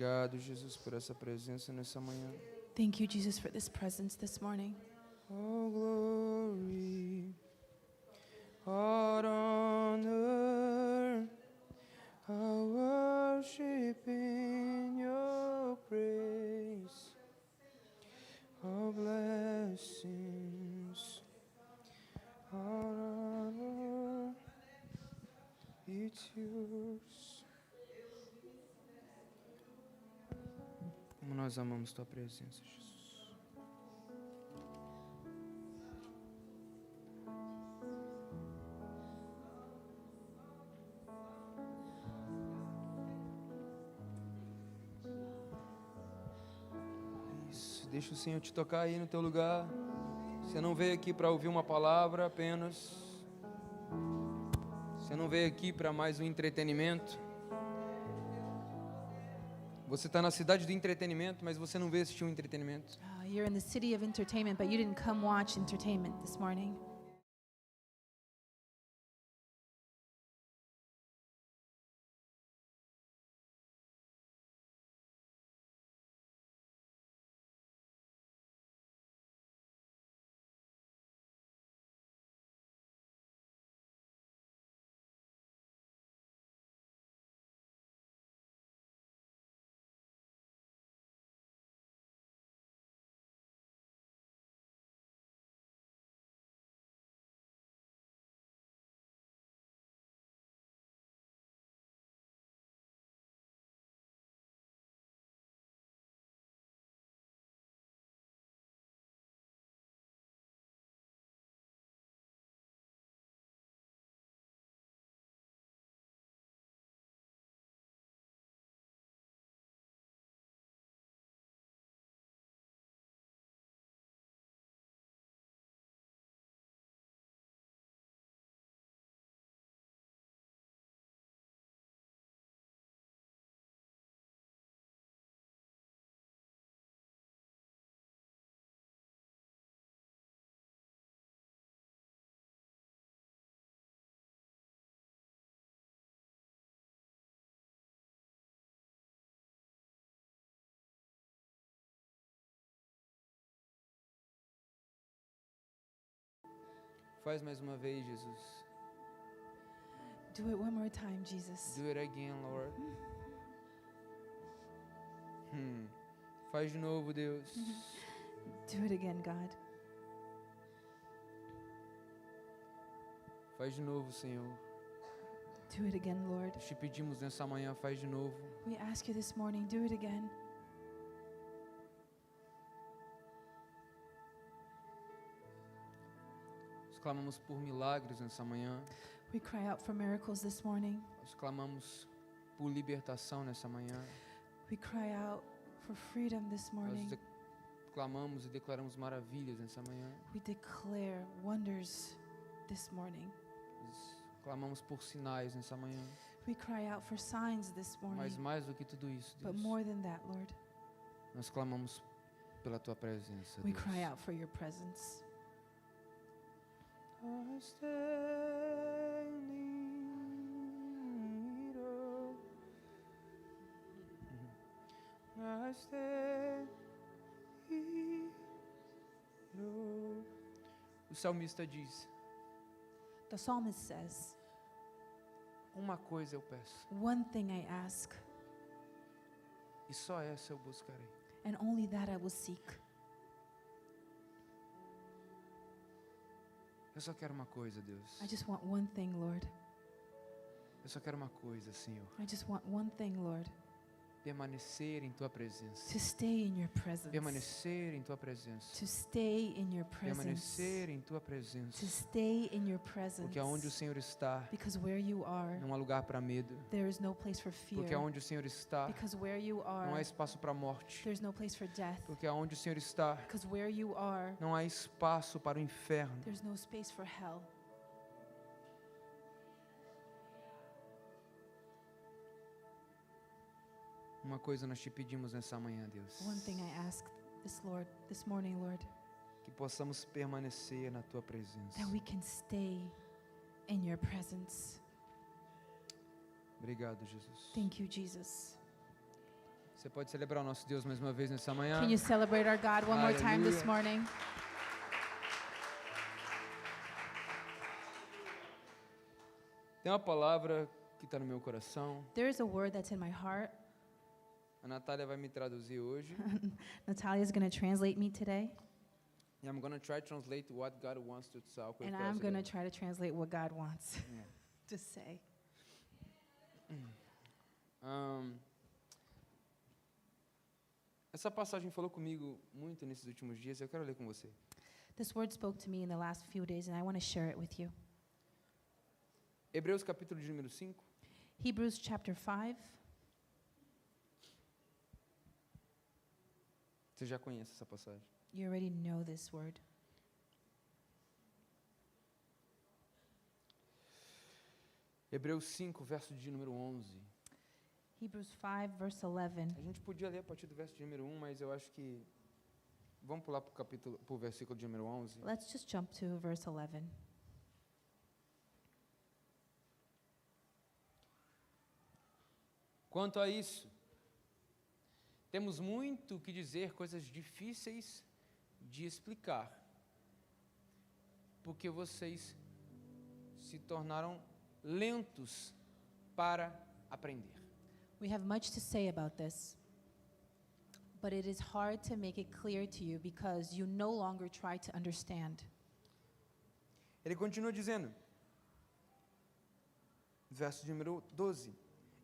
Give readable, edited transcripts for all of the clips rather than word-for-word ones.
Obrigado, Jesus, por essa presença nessa manhã. Thank you, Jesus, for this presence this morning. All glory, all honor, all worship in your praise, all blessings, all honor, it's yours. Como nós amamos tua presença, Jesus. Deixa o Senhor te tocar aí no teu lugar. Você não veio aqui para ouvir uma palavra apenas. Você não veio aqui para mais um entretenimento. Você está na cidade do entretenimento, mas você não veio assistir um entretenimento. You're in the city of entertainment, but you didn't come watch entertainment this morning. Faz mais uma vez, Jesus. Do it one more time, Jesus. Do it again, Lord. Faz de novo, Deus. Do it again, God. Faz de novo, Senhor. Do it again, Lord. Nós te pedimos nessa manhã, faz de novo. We ask you this morning, do it again. Nós clamamos por milagres nessa manhã. We cry out for miracles this morning. Nós clamamos por libertação nessa manhã. We cry out for freedom this morning. Nós clamamos e declaramos maravilhas nessa manhã. We declare wonders this morning. Nós clamamos por sinais nessa manhã. We cry out for signs this morning. Mas mais do que tudo isso, But Deus, more than that, Lord, nós clamamos pela tua presença, we Deus. cry out for your presence. I stand in need of. I stand in need of. O salmista diz: The psalmist says, uma coisa eu peço, one thing I ask, e só essa eu buscarei. and only that I will seek. Eu só quero uma coisa, Deus. I just want one thing, Lord. Eu só quero uma coisa, Senhor. I just want one thing, Lord. Permanecer em tua presença. To stay in your presence. Permanecer em tua presença. To stay in your presence. Permanecer em tua presença. To stay in your presence. Porque aonde o Senhor está, Because where you are, não há lugar para medo. there is no place for fear. Porque aonde o Senhor está, Because where you não há are, espaço para morte. there's no place for death. Porque aonde o Senhor está, Because where you are, não há espaço para o inferno. there's no space for hell. Uma coisa nós te pedimos nessa manhã, Deus. One thing I ask this morning, Lord, Que possamos permanecer na tua presença. that we can stay in your presence. Obrigado, Jesus. Thank you, Jesus. Você pode celebrar o nosso Deus mais uma vez nessa manhã? Can you celebrate our God one more time this Aleluia. morning? Tem uma palavra que está no meu coração. There is a word that's in my heart. A Natália vai me traduzir hoje. Natalia is going to translate me today, And I'm going to try to translate what God wants to talk with and us I'm going to today. try to translate what God wants Yeah. to say. Essa passagem falou comigo muito nesses últimos dias. Eu quero ler com você. This word spoke to me in the last few days, and I want to share it with you. Hebreus capítulo de número 5. Hebrews chapter 5. Você já conhece essa passagem. You already know this word. Hebreus 5, verso de número 11. Hebrews 5, verse 11. A gente podia ler a partir do verso de número 1, mas eu acho que vamos pular para o versículo de número 11. Let's just jump to verse 11. Quanto a isso, temos muito que dizer, coisas difíceis de explicar, porque vocês se tornaram lentos para aprender. We have much to say about this, but it is hard to make it clear to you because you no longer try to understand. Ele continua dizendo, verso de número 12: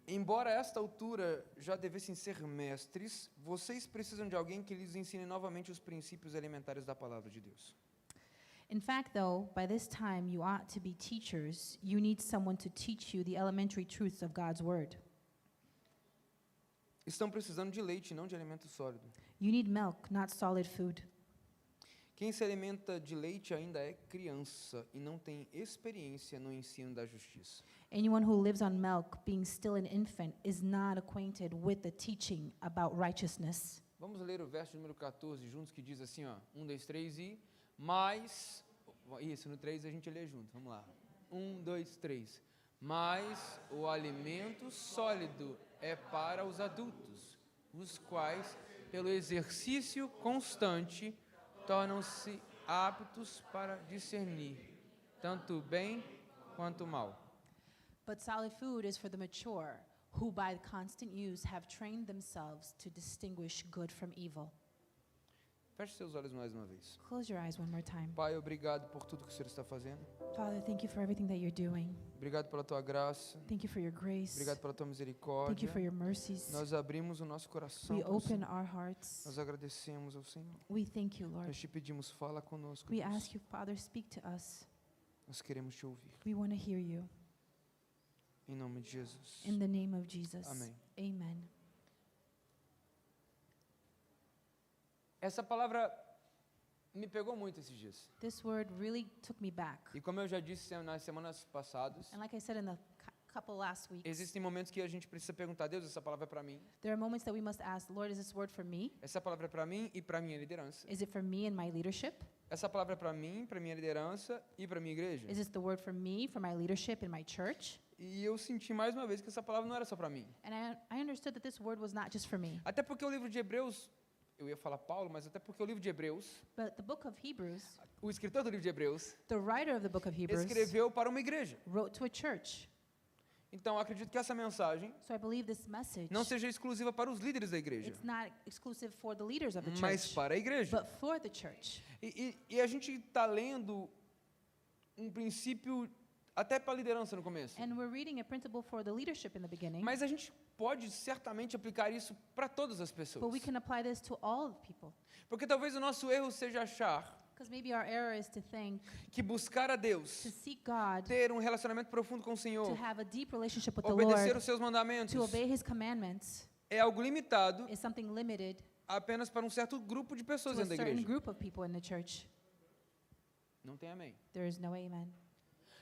embora a esta altura já devessem ser mestres, vocês precisam de alguém que lhes ensine novamente os princípios elementares da palavra de Deus. In fact, though, by this time you ought to be teachers, you need someone to teach you the elementary truths of God's word. Estão precisando de leite, não de alimento sólido. You need milk, not solid food. Quem se alimenta de leite ainda é criança e não tem experiência no ensino da justiça. Anyone who lives on milk, being still an infant, is not acquainted with the teaching about righteousness. Vamos ler o verso número 14 juntos, que diz assim, ó, 1, 2, 3 e mais, isso, no 3 a gente lê junto, vamos lá. 1, 2, 3. Mas o alimento sólido é para os adultos, os quais, pelo exercício constante, tornam-se aptos para discernir tanto o bem quanto o mal. But solid food is for the mature, who by constant use have trained themselves to distinguish good from evil. Feche seus olhos mais uma vez. Close your eyes one more time. Pai, obrigado por tudo que o Senhor está fazendo. Father, thank you for everything that you're doing. Obrigado pela tua graça. Thank you for your grace. Obrigado pela tua Thank you misericórdia. for your mercies. Nós abrimos o nosso coração. We para o open Senhor. our hearts. Nós agradecemos ao Senhor. We thank you, Lord. Nós te pedimos, fala conosco. We Deus. ask you, Father, speak to us. Nós queremos te ouvir. We want to hear you. Em nome de Jesus. In the name of Jesus. Amém. Amen. Essa palavra me pegou muito esses dias. This word really took me back. E como eu já disse nas semanas passadas, And like I said in the couple last weeks, existem momentos que a gente precisa perguntar, Deus, essa palavra é para mim? there are moments that we must ask, Lord, is this word for me? Essa palavra é para mim e para minha liderança? Is it for me and my leadership? Essa palavra é para mim, para minha liderança e para minha igreja? Is this the word for me, for my leadership in my church? E eu senti mais uma vez que essa palavra não era só para mim. And I understood that this word was not just for me. Até porque o livro de Hebreus, eu ia falar Paulo, mas até porque o livro de Hebreus, But the book of Hebrews, o escritor do livro de Hebreus, the writer of the book of Hebrews, escreveu para uma igreja. wrote to a church. Então, eu acredito que essa mensagem So I believe this message, não seja exclusiva para os líderes da igreja, it's not exclusive for the leaders of the mas church, para a igreja. but for the church. E a gente está lendo um princípio até para a liderança no começo. And we're reading a principle for the leadership in the beginning, Mas a gente pode certamente aplicar isso para todas as but pessoas. we can apply this to all the people. Porque talvez o nosso erro seja achar Because maybe our error is to think, que buscar a to Deus, seek God, ter um relacionamento profundo com o to Senhor, have a deep relationship with the obedecer Lord, os seus mandamentos, to obey His commandments, é algo limitado is something limited apenas para um certo grupo de pessoas to a dentro da certain igreja. group of people in the church. Não tem amém. There is no amen.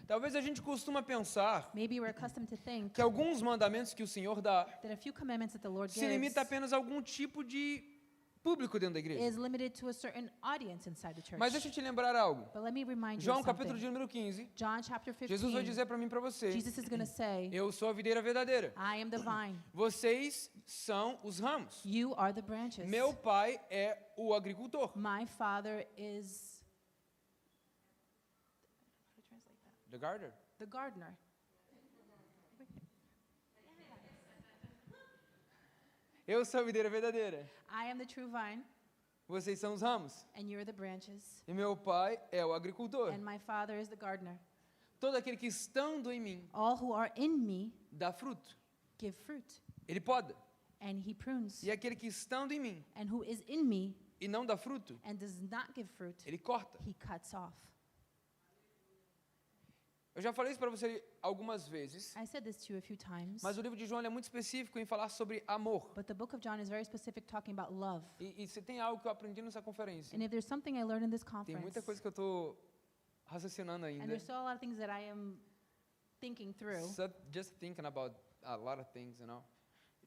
Talvez a gente costuma pensar Maybe we're accustomed to think que alguns mandamentos que o Senhor dá that a few commandments that the Lord se gives limita apenas a algum tipo de público dentro da igreja. is limited to a certain audience inside the church. Mas deixa eu te lembrar algo. But let me remind you João of capítulo something. de número 15, John chapter Jesus vai 15, dizer para mim e para você, Jesus is going to say, eu sou a videira verdadeira. I am the vine. Vocês são os ramos. You are the branches. Meu pai é o agricultor. My Father is how to translate that? The gardener. The gardener. Eu sou a videira verdadeira. I am the true vine, Vocês são os ramos. and you're the branches. E meu pai é o agricultor. And my Father is the gardener. Todo aquele que estando em mim All who are in me dá fruto. give fruit, Ele poda. and he prunes. E aquele que estando em mim And who is in me e não dá fruto, and does not give fruit, ele corta. he cuts off. Eu já falei isso para você algumas vezes, I said this to you a few times, mas o livro de João ele é muito específico em falar sobre amor. but the book of John is very specific talking about love. E se tem algo que eu aprendi nessa conferência, And if there's something I learned in this tem conference, muita coisa que eu estou raciocinando and ainda. there's still a lot of things that I am thinking through. Just thinking about a lot of things, you know.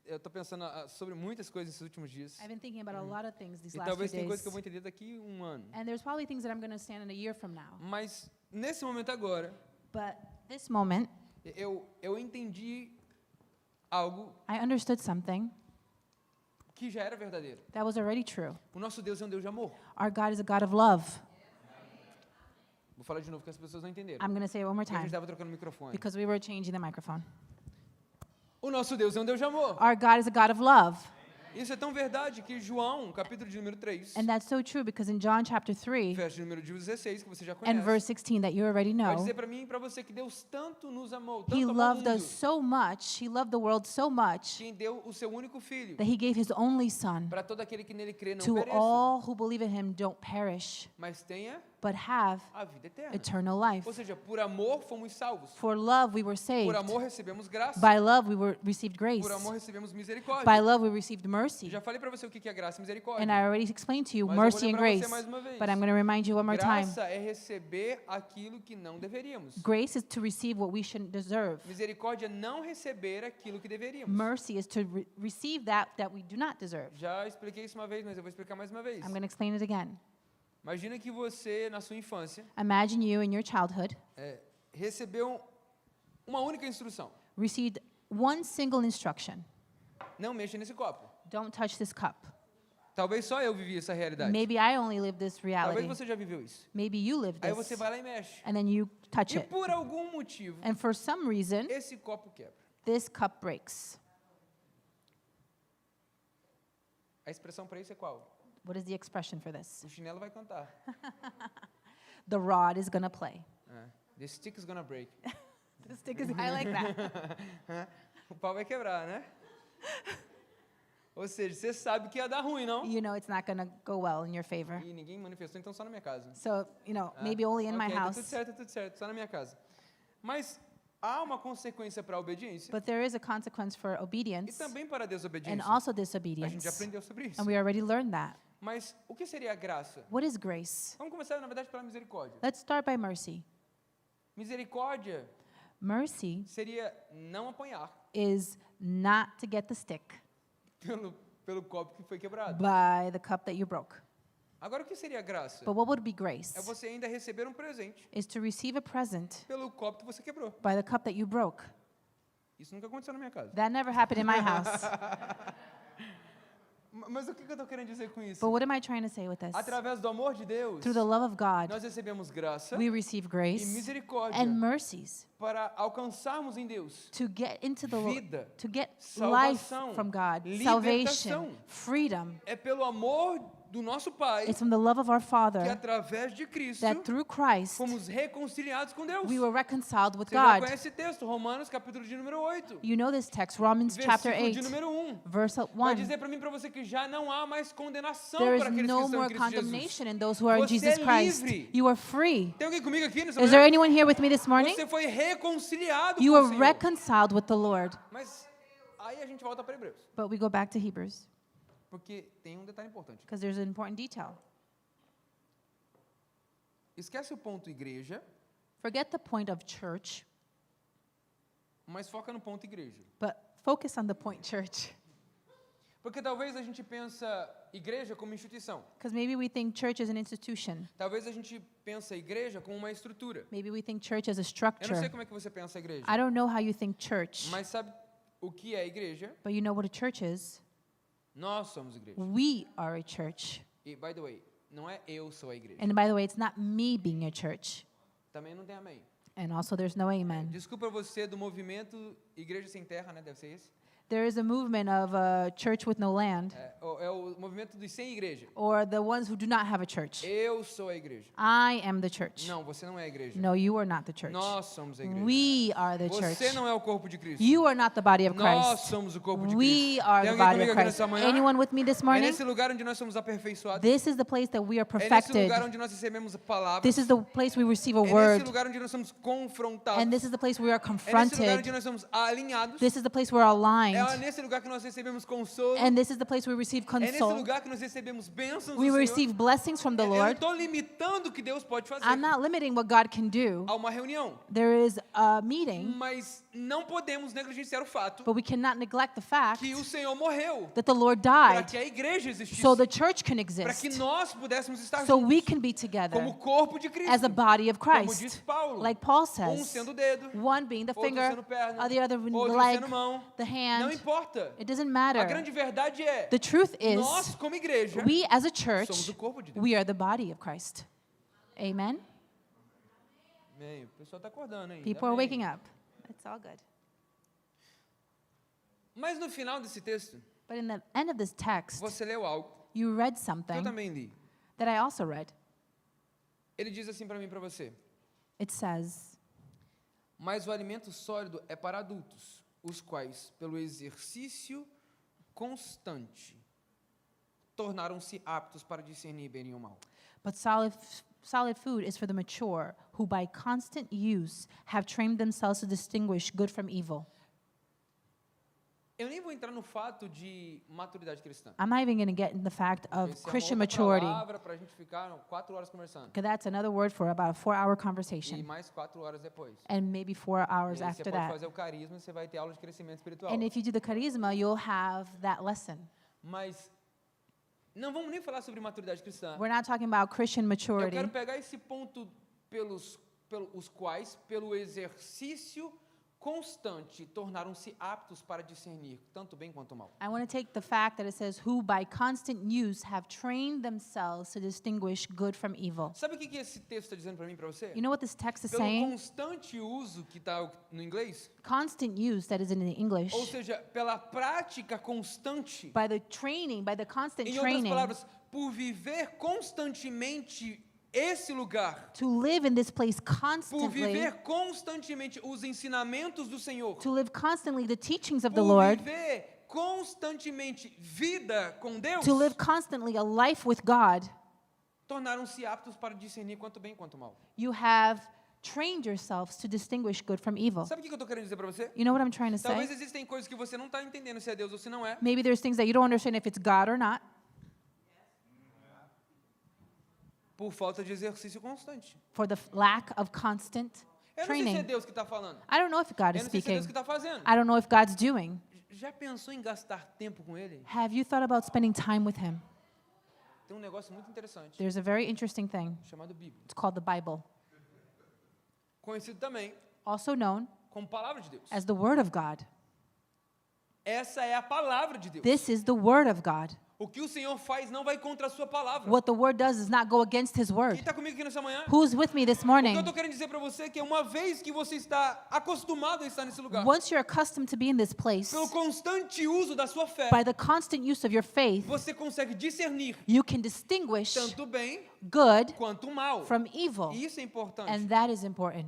Eu estou pensando sobre muitas coisas esses últimos dias. I've been thinking about a lot of things these E last few talvez tenha coisas que eu vou days. entender daqui um ano. And there's probably things that I'm going to stand in a year from now. Mas nesse momento agora, But this moment, eu entendi algo I understood something que já era verdadeiro. that was already true. O nosso Deus é um Deus de amor. Our God is a God of love. Vou falar de novo que as pessoas não entenderam. I'm going to say it one more Porque a gente time estava trocando o microfone. because we were changing the microphone. O nosso Deus é um Deus de amor. Our God is a God of love. Isso é tão verdade que João, capítulo de número 3, And that's so true because in John chapter 3 verso de número 16, que você já and conhece, verse 16 that you already vai know, dizer para mim e para você que Deus tanto nos amou, he tanto amou o loved mundo, us so much, he loved the world so much que deu o seu único filho, that he gave his only son para todo aquele que nele crê não to pereça, all who believe in him don't perish, mas tenha but have a vida eterna. eternal life. Ou seja, por amor fomos salvos. For love we were saved. Por amor recebemos graça. By love we received grace. Por amor recebemos misericórdia. By love we received mercy. Já falei para você o que é graça e misericórdia. And I already explained to you Mas eu vou mercy and lembrar você grace. mais uma vez. But I'm going to remind you one more time. Graça é receber aquilo que não deveríamos. Grace is to receive what we shouldn't deserve. Misericórdia é não receber aquilo que deveríamos. Mercy is to receive that we do not deserve. Já expliquei isso uma vez, mas eu vou explicar mais uma vez. I'm going to explain it again. Imagina que você, na sua infância, Imagine you in your childhood recebeu uma única instrução. received one single instruction. Não mexa nesse copo. Don't touch this cup. Talvez só eu vivi essa realidade. Maybe I only live this Talvez reality. você já viveu isso. Maybe you live Aí você this. vai lá e mexe. And then you touch E it. por algum motivo, And for some reason, esse copo quebra. this cup breaks. A expressão para isso é qual? What is the expression for this? O chinelo vai cantar. The rod is going to play. The stick is gonna break. The stick is, I like that. O pau vai quebrar, né? Ou seja, você sabe que ia dar ruim, não? You know it's not going to go well in your favor. E ninguém manifestou, então só na minha casa. So, maybe only in my Ok, house. Tá tudo certo, só na minha casa. Mas há uma consequência para a obediência But there is a consequence for e obedience também para a and desobediência. also A gente disobedience. já aprendeu sobre isso. And we already learned that. Mas o que seria a graça? What is grace? Vamos começar, na verdade, pela misericórdia. Let's start by mercy. Misericórdia Mercy seria não apanhar is not to get the stick pelo copo que foi quebrado. by the cup that you broke. Agora, o que seria a graça? But what would be grace? É você ainda receber um presente Is to receive a present pelo copo que você quebrou. by the cup that you broke. Isso nunca aconteceu na minha casa. That never happened in my house. Mas o que eu estou querendo dizer com isso? But what am I trying to say with this? Através do amor de Deus, Through the love of God, nós recebemos graça we receive e grace misericórdia and mercies para alcançarmos em Deus to get into the vida, to get life salvação, from God, libertação. salvation, freedom. É pelo amor do nosso Pai It's from the love of our que Father através de Cristo that through Christ fomos reconciliados com Deus. we were reconciled with Você já God. conhece esse texto, Romanos capítulo de número 8, You know this text, Romans chapter versículo 8, de número 1. verse Vai 1. dizer para mim e para você que já não há mais condenação There para is aqueles que no estão em more Cristo Jesus. condemnation in those who are in Você Jesus é Christ. livre. You are free. Tem alguém comigo aqui nessa Is there manhã? anyone here with me this morning? Você foi reconciliado You com o are Senhor. reconciled with the Lord. Mas aí a gente volta para Hebreus, But we go back to Hebrews porque tem um detalhe importante. because there's an important detail. Esquece o ponto igreja, Forget the point of church, mas foca no ponto igreja. but focus on the point church. Porque talvez a gente pensa igreja como instituição. Because maybe we think church is an institution. Talvez a gente pensa igreja como uma estrutura. Maybe we think church as a Eu não structure. sei como é que você pensa a igreja. I don't know how you think church, Mas sabe o que é igreja? but you know what a church is? Nós somos igreja. We are a church. E, by the way, não é eu sou a igreja. And by the way, it's not me being a church. Também não tem amém. And also, there's no amen. Desculpa você do movimento Igreja Sem Terra, né? Deve ser esse. There is a movement of a church with no land, É o movimento dos sem igreja. or the ones who do not have a church. Eu sou a igreja. I am the church. Não, você não é a igreja. No, you are not the church. Nós somos a igreja. We are the Você church. não é o corpo de Cristo. You are not the body of Nós Christ. somos o corpo de We Cristo. are Tem the alguém body comigo of aqui Christ. nessa manhã? Anyone with me this É morning? nesse lugar onde nós somos aperfeiçoados. This is the place that we are É nesse perfected. lugar onde nós recebemos a palavra. This is the place we receive a É nesse word. lugar onde nós somos confrontados. And this is the place we are É nesse lugar onde confronted. nós somos alinhados. This is the place we're É aligned. nesse lugar que nós recebemos consolo. And this is the place we receive É nesse console. lugar que nós recebemos bênçãos do We Senhor. receive blessings from the Eu não Lord. estou limitando o que Deus pode fazer I'm not limiting what God can do. a uma reunião. There is a meeting, Mas não podemos negligenciar o fato but we cannot neglect the fact que o Senhor morreu that the Lord para died que a igreja existisse. so the church can Para que exist, nós pudéssemos estar so juntos we can be together como corpo de Cristo. as a body of Como diz Christ. Paulo. Like Paul Um says, sendo o dedo, one being the outro finger, sendo perna, the other being the outro leg, sendo mão. the Não hand. importa. It doesn't A matter. grande verdade é, The truth is, nós como igreja we as a somos church, o corpo de Deus. we are the body of Christ. Amen? Amém. O pessoal está acordando aí. People are waking up. It's all good. Mas no final desse texto, But in the end of this text, você leu algo you read que eu something também li. that I also read. Ele diz assim para mim e para você: It says, mas o alimento sólido é para adultos, os quais, pelo exercício constante, tornaram-se aptos para discernir bem e o mal. but solid food is for the mature, who by constant use have trained themselves to distinguish good from evil. Eu nem vou entrar no fato de maturidade cristã. I'm not even going to get in the fact of Essa é uma Christian outra maturity, palavra para a gente ficar 4 horas conversando. because that's another word for about a 4-hour E conversation, mais 4 horas depois. and maybe 4 hours E aí você after pode that. fazer o carisma e você vai ter aula de crescimento espiritual. And if you do the charisma, you'll have that lesson. Mas não vamos nem falar sobre maturidade cristã. We're not talking about Christian Eu maturity. quero pegar esse ponto pelos quais, pelo exercício constante, tornaram-se aptos para discernir tanto bem quanto mal. I want to take the fact that it says, who by constant use have trained themselves to distinguish good from evil. Sabe o que esse texto está dizendo para mim e para você? You know what this text is Pelo saying? constante uso que está no inglês, Constant use, that is in the English, ou seja, pela prática constante, by the training, by the constant em outras training, palavras, por viver constantemente esse lugar, to live in this place por constantly, viver constantemente os ensinamentos do Senhor, to live constantly the teachings of the por Lord, viver constantemente vida com Deus, to live constantly a life with God, tornaram-se aptos para discernir quanto bem quanto mal. you have trained yourselves to distinguish good from evil. Sabe o que eu estou querendo dizer para você? You know what I'm trying to Talvez say? existem coisas que você não está entendendo se é Deus ou se não é. Maybe there's things that you don't understand if it's God or not, Por falta de exercício constante. for the lack of constant Eu não sei se é training. Deus que está falando. I don't know if God Eu is não sei se é Deus speaking. que está fazendo. I don't know if God's doing. Já pensou em gastar tempo com Ele? Have you thought about spending time with Him? Tem um negócio muito interessante There's a very interesting thing. chamado Bíblia. It's called the Bible, Conhecido também also known como Palavra de Deus. as the Word of God. Essa é a palavra de Deus. This is the Word of God. O que o Senhor faz não vai contra a sua palavra. What the Word does is not go against His Quem Word. está comigo aqui nessa manhã? Who's with me this O que eu morning? estou querendo dizer para você é que uma vez que você está acostumado a estar nesse lugar, Once you're accustomed to be in this place, pelo constante uso da sua fé, by the constant use of your faith, você consegue discernir you can distinguish tanto bem good quanto mal. from evil. E isso é importante. And that is important.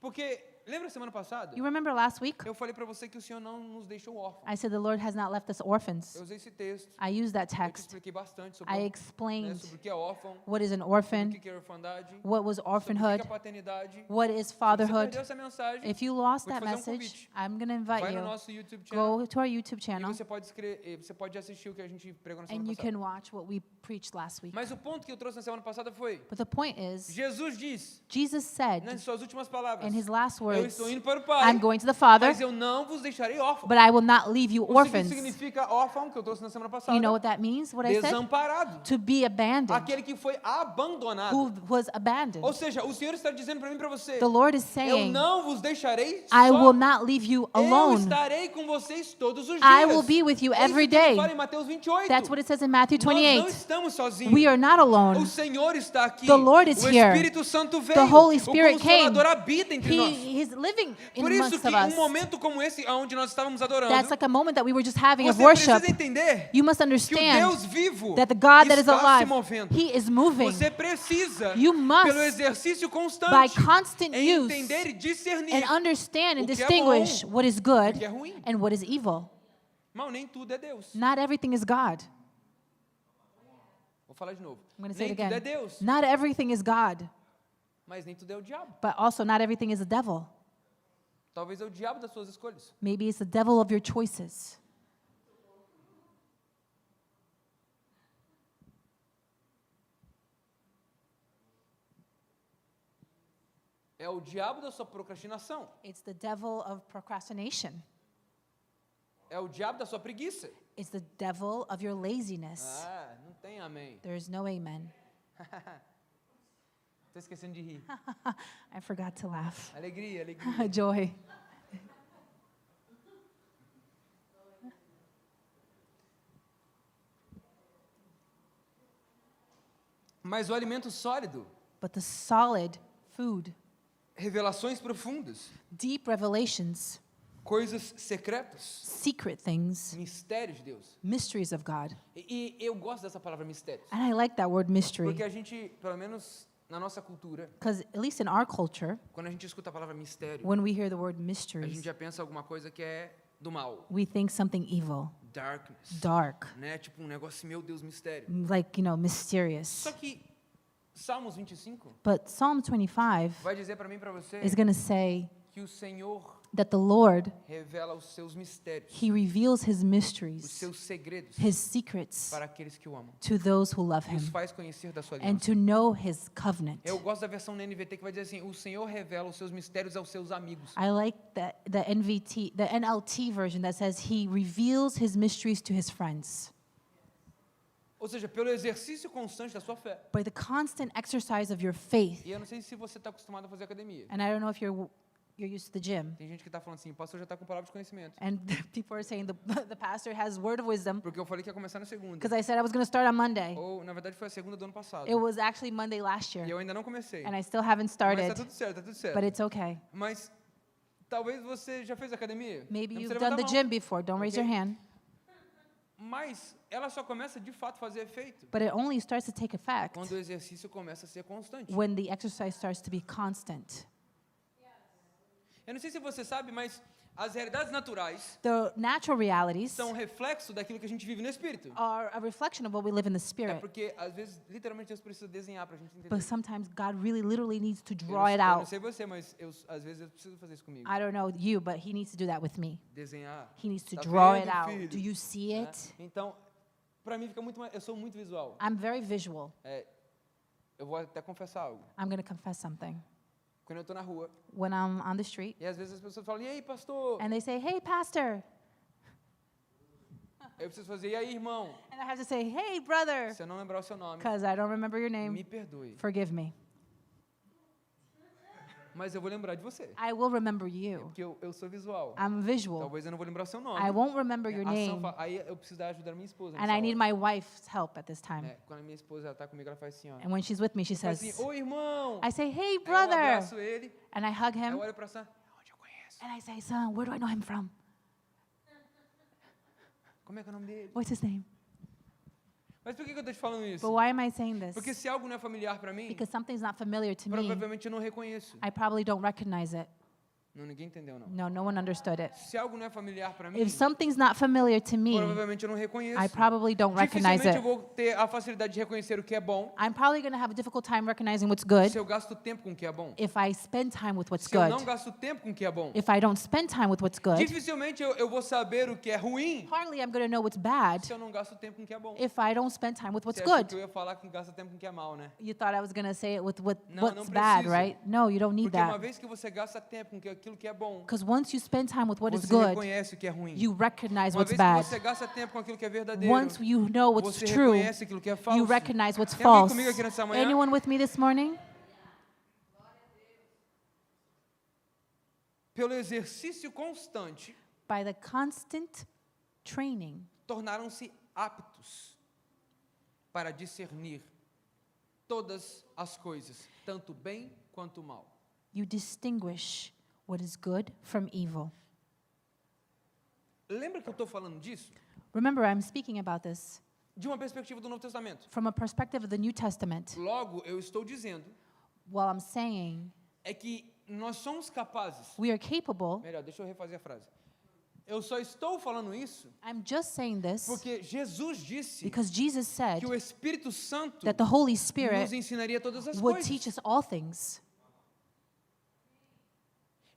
Porque, lembra semana passada? You remember last week? Eu falei para você que o Senhor não nos deixou órfãos. I said the Lord has not left us orphans. Eu usei esse texto. I used that Eu te text. expliquei bastante sobre, I né, explained sobre o que é órfão, what is an sobre orphan, o que é orfandade, what was sobre o que é orphanhood, paternidade. what is Se você fatherhood. perdeu essa mensagem, If you lost vou te that fazer um message, convite. I'm going to invite Vai no you. nosso YouTube channel Go to our YouTube e channel você pode assistir o que a gente pregou na and semana you passada. can watch what we preached last week. Mas o ponto que eu trouxe na semana passada foi, But the point is, Jesus diz, Jesus said nas suas últimas palavras, in His last eu words, estou indo para o Pai, I'm going to the Father, mas eu não vos deixarei órfãos. but I will not leave you O que orphans. significa órfão, que eu trouxe na semana passada? You know what that means, what I said? Desamparado. To be abandoned, Aquele que foi abandonado. who was abandoned. Ou seja, o Senhor está dizendo para mim e para você, The Lord is eu saying, não vos deixarei I só. will not leave you Eu alone. estarei com vocês todos os dias. I will be with you É isso every que ele day. fala em Mateus 28. That's what it says in Matthew Nós não 28. estamos sozinhos. We are not O alone. Senhor está aqui. The Lord is o here. Espírito Santo veio. The Holy Spirit o Consolador came. habita entre nós. He's living in Por isso amongst que of us. momento como esse, onde nós estávamos adorando, That's like a moment that we were just having of você worship. precisa entender You must que o understand Deus vivo that the God that is está se alive, movendo. He is moving. Você precisa, You must, pelo exercício constante, by constant em use entender e discernir and understand and o que é distinguish bom what is e o good que é ruim. and what is evil. Mas nem tudo é Deus. Not everything is God. Vou falar de novo. I'm going to say Nem it tudo é again. Deus, Not everything is God, mas nem tudo é o diabo. but also not everything is the devil. Talvez é o diabo das suas escolhas. Maybe it's the devil of your choices. É o diabo da sua procrastinação. It's the devil of procrastination. É o diabo da sua preguiça. It's the devil of your laziness. Ah, não tem amém. There is no amen. Estou esquecendo de rir. I forgot to laugh. Alegria, alegria. Joy. Mas o alimento sólido, But the solid food, revelações profundas, deep revelations, coisas secretas, secret things, mistérios de Deus. mysteries of God. E eu gosto dessa palavra mistérios. And I like that word mystery Porque a gente, pelo menos na nossa cultura, because, at least in our culture, quando a gente escuta a palavra mistério, when we hear the word a gente mysteries, já pensa alguma coisa que é do mal. we think something evil, Darkness. dark, Né? Tipo um negócio, meu Deus, mistério. like, mysterious. Só que Salmos 25 But Psalm 25 vai dizer para mim e para você is going to say que o Senhor that the Lord, revela os seus mistérios, He reveals His os mysteries, seus segredos His secrets para aqueles que o amam. to those who love E os Him faz conhecer da sua and aliança. to know His covenant. Eu gosto da versão na NVT que vai dizer assim: o Senhor revela os seus mistérios aos seus amigos. I like the NLT version that says He reveals His mysteries to His friends. Ou seja, pelo exercício constante da sua fé. By the constant exercise of your faith. E eu não sei se você está acostumado a fazer academia. And I don't know if you're used to the gym. Tem gente que está falando assim: o pastor já está com palavra de conhecimento. And people are saying the pastor has word of wisdom Porque eu falei que ia começar na segunda. because I said I was going to start on Monday. Ou, na verdade, foi a segunda do ano passado. It was actually Monday last E year. eu ainda não comecei. And I still haven't Mas started, tá tudo certo, tá tudo certo. but it's okay. Mas talvez você já fez academia. Maybe Não you've precisa done the levantar a gym before. Don't raise your Ok. hand. Mas ela só começa de fato a fazer efeito But it only starts to take effect quando o exercício começa a ser constante. when the exercise starts to be constant. Eu não sei se você sabe, mas as realidades naturais The natural realities são reflexo daquilo que a gente vive no espírito. are a reflection of what we live in the É spirit. porque às vezes literalmente Deus precisa desenhar pra gente entender. But sometimes God really literally needs to Eu não- draw it Eu não out. sei você, mas às vezes eu preciso fazer isso comigo. I don't know you, but He needs to do that with me. Desenhar. He needs to Tá draw vendo, it out. filho? Do you see né? it? Então, pra mim fica muito mais, eu sou muito visual. I'm very visual. Eu vou até confessar algo. I'm going to confess something. Quando eu tô na rua, When I'm on the street e às vezes as pessoas falam: "E aí, pastor?" and they say, "Hey, pastor." Eu preciso fazer: "E aí, irmão?" And I have to say, "Hey, brother," Se eu não lembrar o seu nome, because I don't remember your name. me perdoe. Forgive me. Mas eu vou lembrar de você. I will remember you. Porque eu sou visual. I'm visual. Talvez eu não vou lembrar o seu nome. I won't remember your Ação name. Aí eu preciso da ajuda da minha esposa. And nessa I need hora. my wife's help at this time. Né? Quando a minha esposa ela tá comigo, ela faz assim, ó. And when she's with me, she Faz says, assim: "Oi, irmão." I say, "Hey, Aí eu brother." abraço ele, And I hug aí him. eu olho pra cima: "Onde eu conheço?" And I say, "Son, where do I know him from? Como é que é o nome dele? What's his name?" Mas por que eu tô te falando isso? But why am I saying this? Porque se algo não é familiar pra mim, Because something's not familiar to me. provavelmente eu não reconheço. I probably don't recognize it. Não, ninguém entendeu, não. No one understood it. Se algo não é familiar pra mim, If something's not familiar to me, provavelmente eu não reconheço. I probably don't recognize Dificilmente it. eu vou ter a facilidade de reconhecer o que é bom I'm probably going to have a difficult time recognizing what's good se eu gasto tempo com o que é bom. if I spend time with what's Se eu não good. gasto tempo com o que é bom. If I don't spend time with what's good, Dificilmente eu vou saber o que é ruim hardly I'm going to know what's bad se eu não gasto tempo com o que é bom. if I don't spend time with what's Você achou good. que eu ia falar que gasta tempo com o que é mal, né? You thought I was going to say it with Não, what's não bad, precisa. right? No, you don't need Porque uma that. vez que você gasta tempo com o que aquilo que é bom, Because once you spend time with what is você good, reconhece o que é ruim. you recognize Uma what's vez bad. que você gasta tempo com aquilo que é verdadeiro, Once you know what's você true, reconhece aquilo que é falso. you recognize what's Tem alguém false. comigo aqui nessa manhã? Anyone with me this morning? Pelo exercício constante, By the constant training, tornaram-se aptos para discernir todas as coisas, tanto bem quanto mal. you distinguish what is good from evil. Lembra que eu estou falando disso? Remember, I'm speaking about this De uma perspectiva do Novo Testamento. from a perspective of the New Testament. Logo, eu estou dizendo What I'm saying, é que nós somos capazes. we are capable. Melhor, deixa eu refazer a frase. Eu só estou falando isso I'm just saying this porque Jesus disse because Jesus said que o Espírito Santo that the Holy nos Spirit ensinaria todas as would coisas. teach us all things.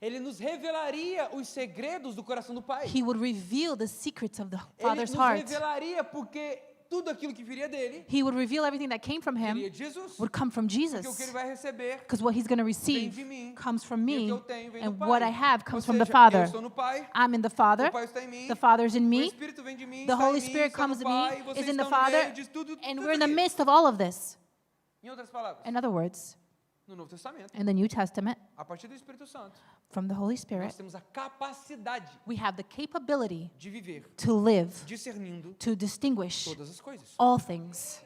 Ele nos revelaria os segredos do coração do Pai. He would reveal the secrets of the Ele Father's nos heart. revelaria porque tudo aquilo que viria dele He would reveal everything that came from viria him de Jesus. would come from Porque o que ele Jesus. vai receber Because what he's going to vem receive de mim. comes from E o me, que eu tenho vem do and Pai. what I have comes Ou from the seja, Father. eu estou no Pai, I'm in the Father, o Pai está em mim, the Father's in o me, Espírito vem de mim, the está Holy em mim, Spirit está no comes to Pai, me, vocês is in the estão no Father, meio disso tudo, and tudo we're in the isso. midst of all of this. Em outras palavras, In other words, no Novo Testamento, in the New Testament, a partir do Espírito Santo, from the Holy nós Spirit, temos a capacidade we have the capability de viver to live, discernindo to distinguish todas as coisas. all things.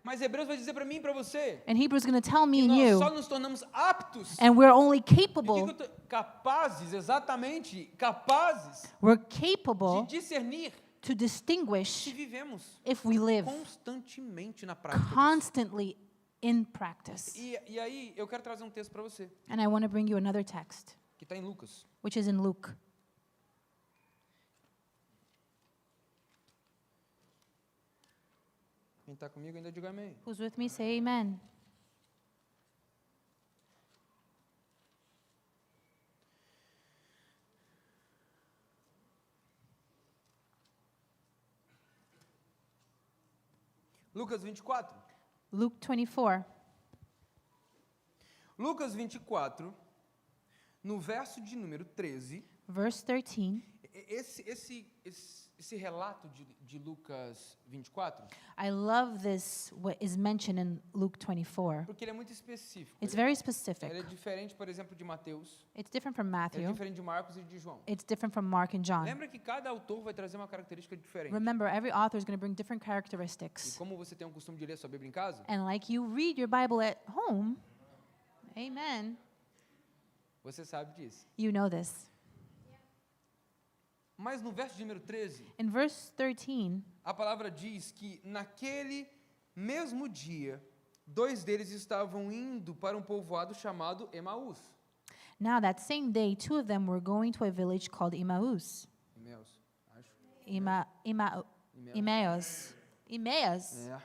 Mas Hebreus vai dizer para mim e para você And Hebrews is going to tell me que and nós só you, nos tornamos aptos. and we're only E o que que capable, eu tô- capazes, exatamente, capazes we're de capable discernir to se distinguish vivemos if we live constantemente na prática disso. constantly in practice. E aí, eu quero trazer um texto para você, And I want to bring you another text, que está em Lucas. which is in Luke. Quem está comigo ainda diga amém. Who's with me, say amen. Lucas 24. Luke 24, Lucas 24, no verso de número 13, verse 13. esse relato de Lucas 24, I love this, what is mentioned in Luke 24. porque ele é muito específico. It's Ele, very ele specific. é diferente, por exemplo, de Mateus, It's different from ele é Matthew. diferente de Marcos e de João. It's different from Mark and John. Lembra que cada autor vai trazer uma característica diferente. Remember, every author is going to bring different E characteristics. como você tem o costume de ler sua Bíblia em casa, And like you read your Bible at home, amen, você sabe disso. you know this. Mas no verso de número 13, In verse 13, a palavra diz que naquele mesmo dia, dois deles estavam indo para um povoado chamado Emaús. now that same day, two of them were going to a village called Emmaus. Emaús, acho. Emmaus. Emmaus. É.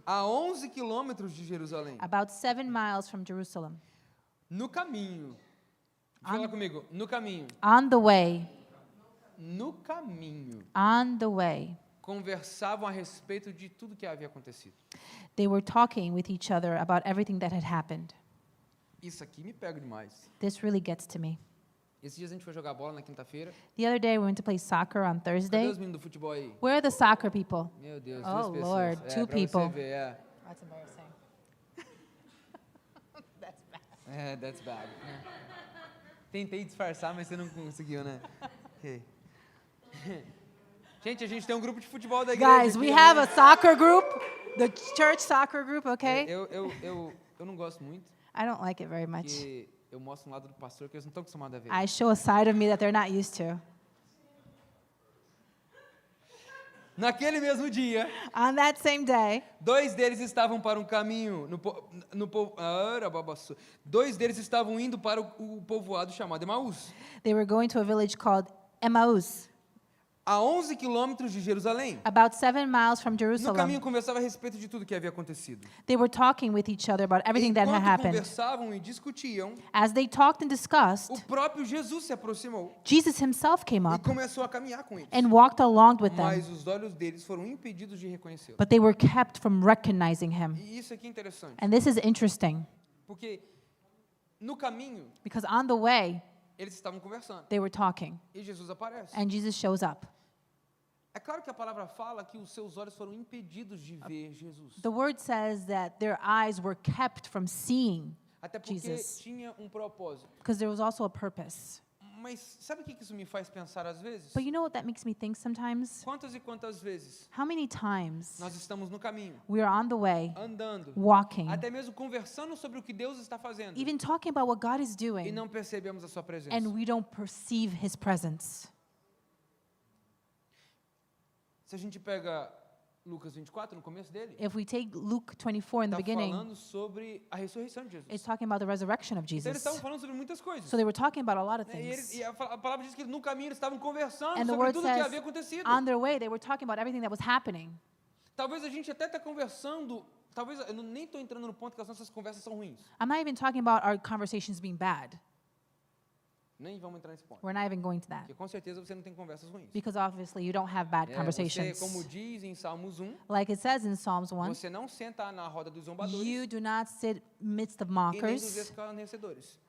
A 11 quilômetros de Jerusalém. About 7 miles from Jerusalem. No caminho. Fala comigo. No caminho. On the way, No caminho. on the way, Conversavam a respeito de tudo que havia acontecido. they were talking with each other about everything that had happened. Isso aqui me pega demais. This really gets to me. Esses dias a gente foi jogar bola na quinta-feira. The other day, we went to play soccer on Cadê Thursday. os meninos do futebol aí? Where are the soccer people? Meu Deus, Oh, duas pessoas. Lord, two pra people. Você ver, é. That's embarrassing. É, that's bad. Tentei disfarçar, mas você não conseguiu, né? Ok. Gente, a gente tem um grupo de futebol da igreja. Guys, we aqui, have né? a soccer group, the church soccer group, É, okay? eu não gosto muito, I don't like it very much. porque eu mostro um lado do pastor que eles não estão acostumados a ver. I show a side of me that they're not used to. Naquele mesmo dia, On that same day, dois deles estavam para um caminho, dois deles estavam indo para o povoado chamado Emaús, they were going to a village called Emmaus, a 11 quilômetros de Jerusalém. about 7 miles from No caminho Jerusalem. conversava a respeito de tudo que havia acontecido. They were talking with each other about everything that had Enquanto happened. conversavam e discutiam, As they talked and discussed, o próprio Jesus se aproximou Jesus himself came e up começou a caminhar com eles. and walked along with them, Mas os olhos deles foram impedidos de reconhecê-lo. but they were kept from recognizing him. E isso aqui é interessante, And this is interesting, porque no caminho, Because on the way, eles estavam conversando. they were talking, E Jesus aparece. and Jesus shows up. É claro que a palavra fala que os seus olhos foram impedidos de ver Jesus. The word says that their eyes were kept from seeing, Até porque Jesus. tinha um propósito. because there was also a purpose. Mas sabe o que isso me faz pensar às vezes? But you know what that makes me think sometimes? Quantas e quantas vezes How many times nós estamos no caminho, we are on the way, andando, walking, até mesmo conversando sobre o que Deus está fazendo, even talking about what God is e doing, não percebemos a sua presença. and we don't perceive His presence? Se a gente pega Lucas 24, no começo dele, If we take Luke 24 in the está beginning, falando sobre a ressurreição de Jesus. it's talking about the resurrection of Então eles Jesus. estavam falando sobre muitas coisas. So they were talking about a lot of Né? things. E a palavra diz que no caminho eles estavam conversando And the sobre word tudo o que says, havia acontecido. on their way, they were talking about everything that was happening. Talvez a gente até está conversando, talvez eu nem estou entrando no ponto que as nossas conversas são ruins. I'm not even talking about our conversations being bad. Nem vamos entrar nesse ponto. We're not even going to that. Porque com certeza você não tem conversas ruins. Because obviously you don't have bad Você, conversations. como diz em Salmos 1, Like it says in Psalms 1, você não senta na roda dos zombadores you do not sit midst of e nem dos mockers. escarnecedores.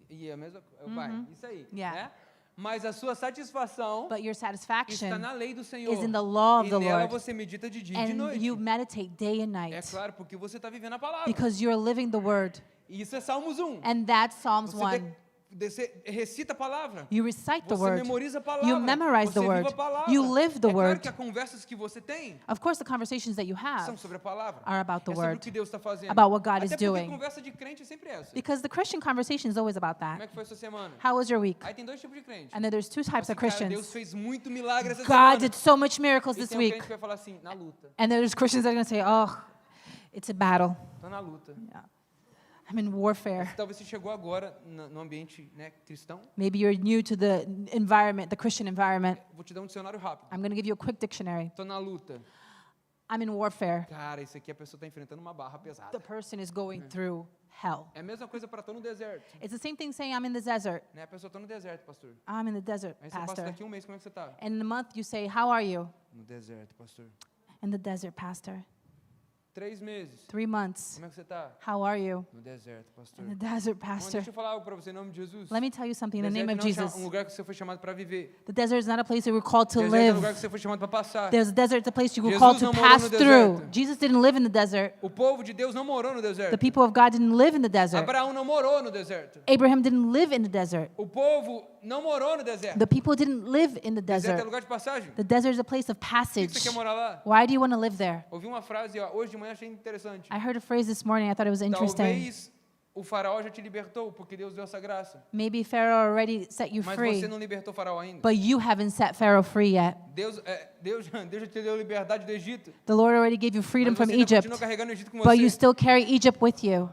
E é a mesma coisa, vai, isso aí, Yeah. né? Mas a sua satisfação But your está satisfaction na lei do Senhor. is in the law of E the nela Lord. você medita de dia e de And noite. you meditate day and É night. claro, porque você está vivendo a palavra. Because you're living the word. E isso é Salmos 1. And that's Psalms Você 1. você recita a palavra. You recite the Você word. memoriza a palavra. You memorize você the vive word. a palavra. You live the é claro word. que as conversas que você tem Of course, the conversations that you são have sobre a palavra. are about the é sobre o word, que Deus está fazendo. about what God Até is porque doing. conversa de crente é sempre essa. Because the Christian conversation is always about Como é that. que foi a sua semana? How was your week? Aí tem dois tipos de crente. And then there's two types Assim, of cara, Deus Christians. fez muito milagre essa God semana. did so much miracles E this tem um week. crente que vai falar assim, na luta. And then there's Christians that are going to say, oh, it's a battle. Tô na luta. Yeah. I'm in warfare. Talvez você chegou agora no ambiente, né, cristão. Maybe you're new to the environment, the Christian environment. Vou te dar um dicionário rápido. I'm going to give you a quick dictionary. Tô na luta. I'm in warfare. Cara, isso aqui a pessoa está enfrentando uma barra pesada. The person is going through hell. É a mesma coisa para tô no deserto. It's the same thing saying I'm in the desert. Né? A pessoa tá no deserto, pastor. I'm in the desert, Aí você passa pastor. daqui um mês, como é que você tá? And in a month you say, how are you? No deserto, pastor. In the desert, pastor. 3 meses. 3 months. Como é que você tá? How are you? No deserto, pastor. In the desert, Bom, pastor. deixa eu falar algo para você em nome de Jesus. Let me tell you something in the Deserto name of não é Jesus. um lugar que você foi chamado para viver. The desert is not a place that we're called to Deserto é um lugar live. que você foi chamado para passar. There's a desert, it's a place you were Jesus called to não morou pass no through. deserto. Jesus didn't live in the desert. O povo de Deus não morou no The deserto. people of God didn't live in the desert. Abraão não morou no deserto. Abraham didn't live in the desert. O povo não morou no deserto. The people didn't live in the Deserto é desert. lugar de passagem. The desert is a place of Por que passage. você quer morar lá? Why do you want to live there? Ouvi uma frase ó, hoje de manhã, achei interessante. I heard a phrase this morning, I thought it was interesting. Talvez o faraó já te libertou, porque Deus deu essa graça. Maybe Pharaoh already set you Mas free, você não libertou o faraó ainda. but you haven't set Pharaoh free yet. Deus já te deu liberdade do Egito. The Lord already gave you freedom Mas from você ainda Egypt, continua carregando o Egito com but you você. still carry Egypt with you.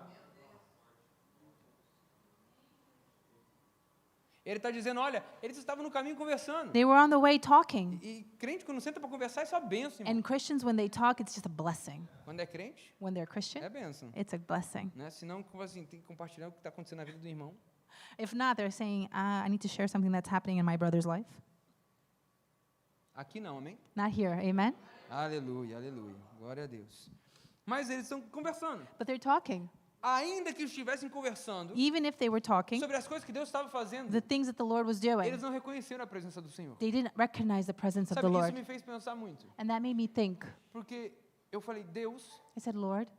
Ele está dizendo, olha, eles estavam no caminho conversando. They were on the way talking. E crente, quando senta para conversar, é só bênção, irmão. And Christians, when they talk, it's just a blessing. Quando é crente, When they're Christian, é bênção. it's a blessing. Né? Senão, como assim, tem que compartilhar o que está acontecendo na vida do irmão. If not, they're saying, I need to share something that's happening in my brother's life. Aqui não, amém? Not here, amen? Aleluia, aleluia. Glória a Deus. Mas eles estão conversando. But they're talking. Ainda que estivessem conversando Even if they were talking, sobre as coisas que Deus estava fazendo, the things that the Lord was doing, eles não reconheceram a presença do Senhor. they didn't recognize the presence of Sabe the que isso Lord. me fez pensar muito? And that made me think. Porque eu falei, Deus, I said, Lord,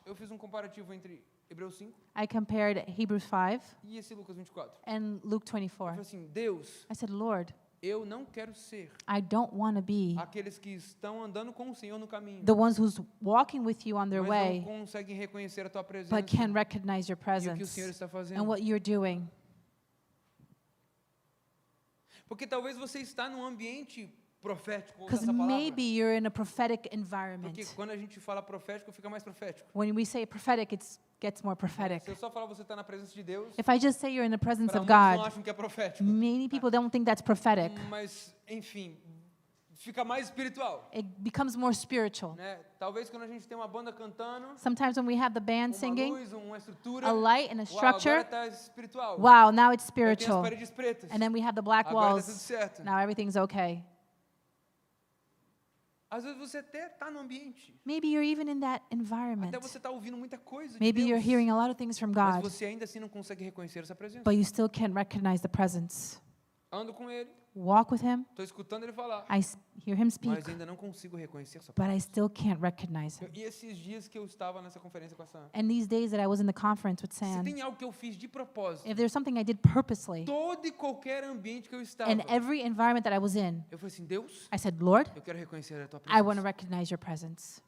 eu fiz um comparativo entre Hebreus 5 I compared Hebrews 5 e esse Lucas 24. and Luke Eu falei 24. assim, Deus, I said, Lord, eu não quero ser I don't want to be aqueles que estão andando com o Senhor no caminho, the ones who's walking with you on their mas way, não conseguem reconhecer a tua presença but can recognize your e o que o presence Senhor está and fazendo. what you're doing. Porque talvez você está num ambiente profético, vou usar Because essa palavra. maybe you're in a prophetic environment. Porque quando a gente fala profético, fica mais profético. When we say prophetic, it gets more Se prophetic. eu só falar você está na presença de Deus, If I just say you're in the presence para of muitos não God, acham que é profético. many people don't think that's prophetic. Mas, enfim, fica mais espiritual. It becomes more spiritual. Né? Talvez quando a gente tem uma banda cantando, Sometimes when we have the band uma singing, luz, uma estrutura, a light and a uau, structure, agora está espiritual. wow, now it's Eu tenho as spiritual. paredes pretas. And then we have the black Agora está tudo walls. certo. Now everything's okay. Às vezes você até está no ambiente, Maybe you're even in that environment. até você está ouvindo muita coisa de Maybe you're Deus, hearing a lot of things from mas God, você ainda assim não consegue reconhecer essa presença. but you still can't recognize the presence. Ando com ele, Walk with Him. estou escutando ele falar, I hear Him speak, mas ainda não consigo reconhecer sua but I presença. still can't recognize Him. E esses dias que eu estava nessa conferência com a Sam, And these days that I was in the conference with se Sam, tem algo que eu fiz de propósito, if there's something I did purposely todo e qualquer ambiente que eu estava, in every environment that I was in, eu falei assim, Deus, I said, Lord, eu quero reconhecer a tua I want to presença. recognize your presence.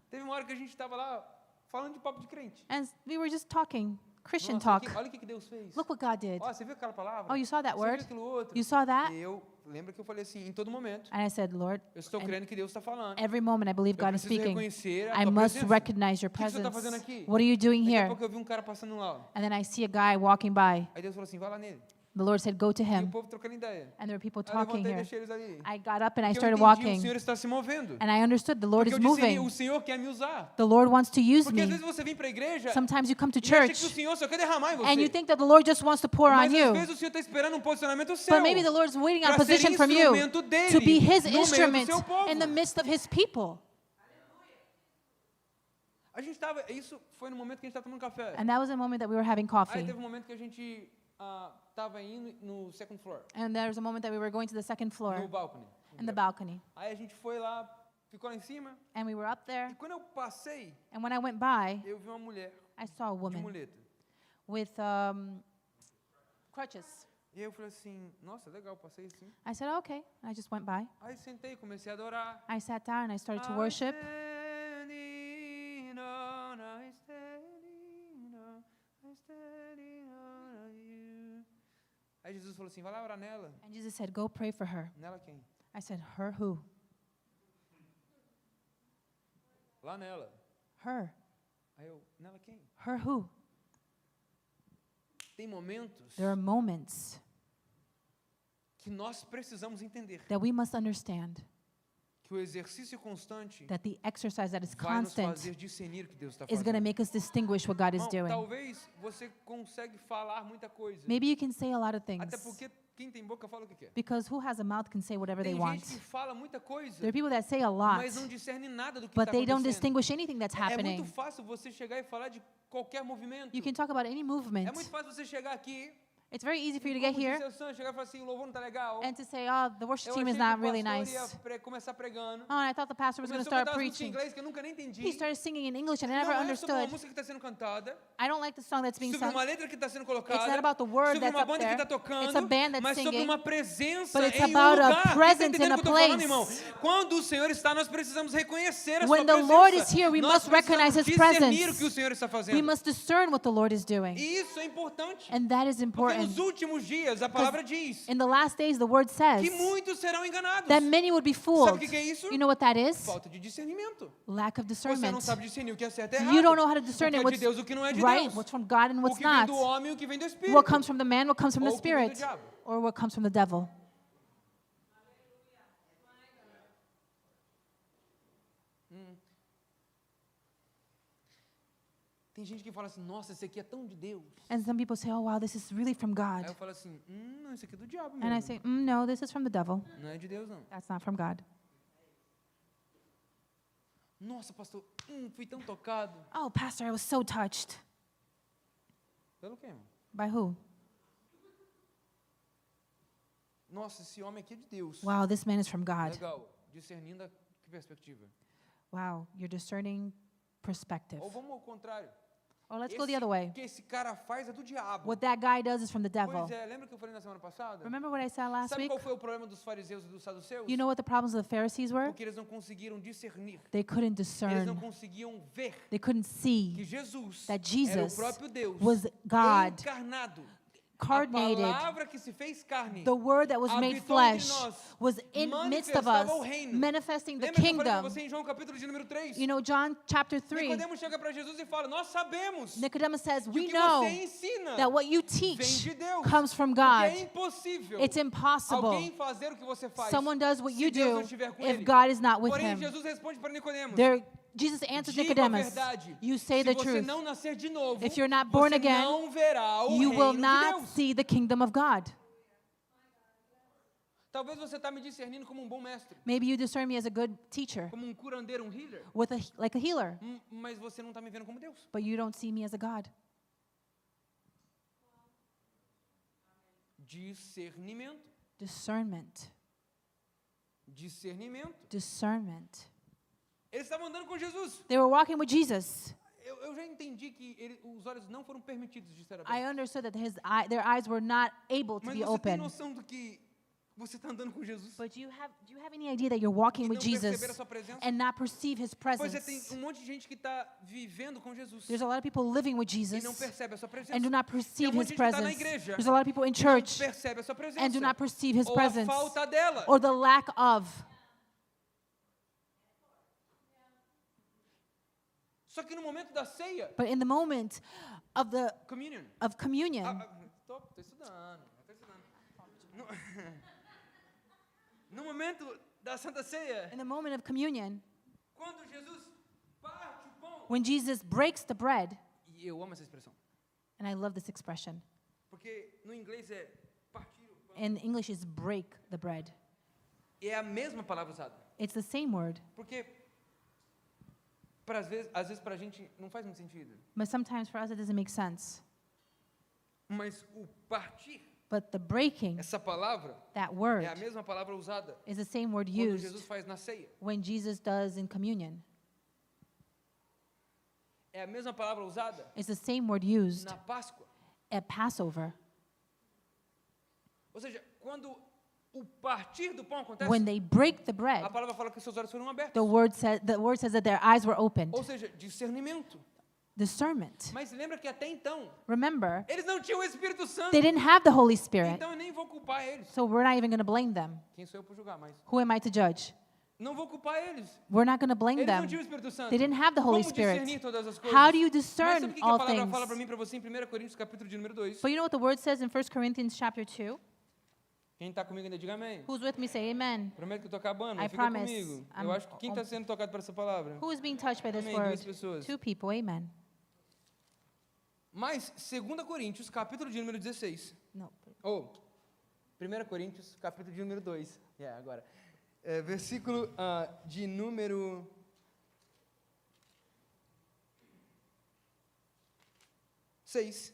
Teve uma hora que a gente estava lá falando de papo de crente. And we were just talking, Christian Nossa, talk. olha o que Deus fez. Look what God did. Ó, você viu aquela palavra? Oh, you saw that Você viu word? aquilo outro? You saw that? E eu lembro que eu falei assim, em todo momento, And I said, Lord, eu estou crendo que Deus está falando. every moment I believe Eu God is preciso speaking. reconhecer a I tua must presença. recognize your O que você está presence. fazendo aqui? What are you doing Daqui a here? pouco eu vi um cara passando lá. And then I see a guy walking by. Aí Deus falou assim, vai lá nele. The Lord said, go to E o him. povo trocando ideia. And there were people Aí eu talking levantei e here. deixei eles ali. I got up and I Porque eu started entendi, o walking. Senhor está se movendo. And I understood the Lord Porque is eu disse, moving. o Senhor quer me usar. The Lord wants to use Porque às me. vezes você vem para a igreja Sometimes you come to e acha que o church Senhor só quer derramar em você. and you think that the Lord just wants to pour Mas on às you. vezes o Senhor está esperando um posicionamento seu. But maybe the Lord's waiting on a para ser position from you instrumento dele to be His no meio do instrument seu povo. in the midst of His people. A gente estava, isso foi no momento que a gente estava tomando café. And that was the moment that we were having Aí coffee. teve um momento que a gente estava indo no second floor, And there was a moment that we were going to the second no floor balcony. in the balcony. Aí a gente foi lá, ficou lá em cima. And we were up E there. quando eu passei, And when I went by, eu vi uma mulher I saw a de woman muleta. with crutches. E aí eu falei assim, nossa, legal, passei assim. I said, okay. I just went by. Aí sentei, comecei a adorar. I sat down and I started to worship. Aí Jesus falou assim, vai lá orar nela. And Jesus said, go pray for her. Nela quem? I said, her who? Lá nela. Her. Aí eu, nela quem? Her who? Tem momentos There are moments que nós precisamos entender that we must understand que o exercício constante that the exercise that is vai nos constant fazer discernir o que Deus está is going to fazendo. make us distinguish what God is Irmão, doing. talvez você consegue falar muita coisa. Maybe you can say a lot of things Até porque quem tem boca fala o que quer. because who has a mouth can say whatever they Tem want. gente que fala muita coisa, There are people that say a lot, mas não discerne nada do que but está they don't acontecendo. distinguish anything that's É muito happening. fácil você chegar e falar de qualquer movimento. You can talk about any É movement. muito fácil você chegar aqui It's very easy for you to e, get como here disse a Sam, chegar e falar assim, o louvor não está legal. and to say, oh, the worship Eu team achei is que o not really pastor nice. ia começar pregando. Oh, and I thought the pastor was going to Começou a start cantar as músicas em preaching. inglês que eu nunca nem entendi. He started singing in English and I Não never é sobre uma understood. música que está sendo cantada, I don't like the song that's being sobre sung. uma letra que está sendo It's colocada, not about the word sobre that's uma up banda que there. está tocando, It's a band that's mas sobre singing. uma presença But it's em um about a lugar. Quem tá presence entendendo in a o que eu tô falando, place. irmão? Quando o Senhor está, nós precisamos reconhecer a When sua the Lord is presença. here, we Nós must recognize precisamos His discernir presence. o que o Senhor está We fazendo. must discern what the Lord is doing. E isso é importante. And that is Porque important. nos últimos dias, a palavra diz In the last days, the word says que muitos serão enganados. that many would be Sabe fooled. o que é isso? You know what that is? Falta de discernimento. Lack of Você não discernment. sabe discernir o que é certo e errado. You don't know how to O discern que é it, de what's Deus, o que não é de right, Deus. what's from God and O what's que vem not. do homem e o que vem do Espírito. What comes from the man, what comes from the Ou o que vem do Spirit, diabo. or what comes from the devil. Tem gente que fala assim, nossa, esse aqui é tão de Deus. And some people say, oh, wow, this is really from Aí God. eu falo assim, não, esse aqui é do diabo And I mesmo. say, no, this is from the devil. Não é de Deus, não. That's not from God. Nossa, pastor, fui tão tocado. Oh, Pastor, I was so touched. Pelo quê, irmão? By who? Nossa, esse homem aqui é de Deus. Wow, this man is from God. Legal. Discernindo a que perspectiva? Wow, you're discerning perspective. Ou vamos ao contrário. Or let's go the other way. O que esse cara faz é do diabo. What that guy does is from the devil. Pois é, lembra que eu falei na semana passada? Remember what I said last Sabe week? qual foi o problema dos fariseus e dos saduceus? You know what the problems of the Pharisees were? Porque eles não conseguiram discernir. They couldn't Eles não discern. conseguiam ver They couldn't que see Jesus that era o Jesus próprio Deus was God, encarnado. incarnated. A palavra que se fez carne. The word that was made habitou entre flesh nós, was in midst of manifestava us, o reino. manifesting the Lembra que eu falei para kingdom. você em João capítulo de número 3? You know, John chapter 3, Nicodemos chega para Jesus e fala, nós sabemos Nicodemus says, que o we que know você ensina that what you vem teach de Deus. comes from Porque é God. impossível It's impossible. alguém fazer o que você faz Someone does what se you Deus do não estiver com if ele. God is not with Porém, him. Jesus responde para Nicodemos, Jesus answers diga a Nicodemus, verdade, you say se the você truth. não nascer de novo, If you're not born você again, não verá o You will reino de not Deus. see the kingdom of God. Talvez você está me discernindo como um bom mestre, Maybe you discern me as a good teacher, como um curandeiro, um healer, with like a healer, mas você não está me vendo como Deus. but you don't see me as a God. Discernimento. Discernment. Discernimento. Discernment. Eles estavam andando com Jesus. They were walking with Jesus. Eu já entendi que os olhos não foram permitidos de ser I abertos. understood that their eyes were not able to Mas be você tem open. noção do que você está andando com Jesus But do you have any idea that you're walking e with não perceber a Jesus sua presença? and not perceive His Pois você tem presence? um monte de gente que está vivendo com Jesus There's a lot of people living with e não Jesus percebe a sua presença. and do not Tem perceive um monte His de gente que está na presence. igreja There's a lot of people in e não church percebe a sua presença. and do not perceive His Ou a presence falta dela. or the lack of. Só que no momento da ceia, But in the moment of the communion. of communion, Estou estudando. No momento da Santa Ceia, in the moment of communion, quando Jesus parte o pão. when Jesus breaks the bread, E eu amo essa expressão, and I love this expression. porque no inglês é partir o pão. In English is break the bread. É a mesma palavra usada. It's the same word, Porque às vezes para a gente não faz muito sentido. but sometimes for us it doesn't make sense. Mas o partir, But the breaking, essa palavra, that é word, a mesma palavra usada is the same word quando used Jesus faz na ceia. when Jesus does in communion. É a mesma palavra usada It's the same word used na Páscoa. at Passover. Ou seja, quando o partir do pão acontece, When they break the bread, a palavra fala que seus olhos foram abertos. the word says that their eyes were opened. Ou seja, discernimento. Discernment. Mas lembra que até então, Remember, eles não tinham o Espírito Santo. they didn't have the Holy Spirit, Então eu nem vou culpar eles. so we're not even going to blame them. Quem sou eu para julgar, mas Who am I to judge? não vou culpar eles. We're not going to blame Eles não them. tinham o Espírito Santo. They didn't have the Holy Como discernir Spirit. todas as coisas? How do you Mas discern sabe o que a all palavra things? fala para mim e para você em 1 Coríntios capítulo de número 2? But you know what the word says in 1 Corinthians chapter 2? Quem está comigo ainda diga amém. Who's with me say amen. Prometo que eu estou acabando, I mas fica promise. comigo. I'm- Eu acho que quem está sendo tocado por essa palavra? Who is being touched by this Amém, word? duas pessoas. 2 people, amen. Mas 2 Coríntios capítulo de número 16. No. Ou 1 Coríntios capítulo de número 2. Agora. Versículo de número 6.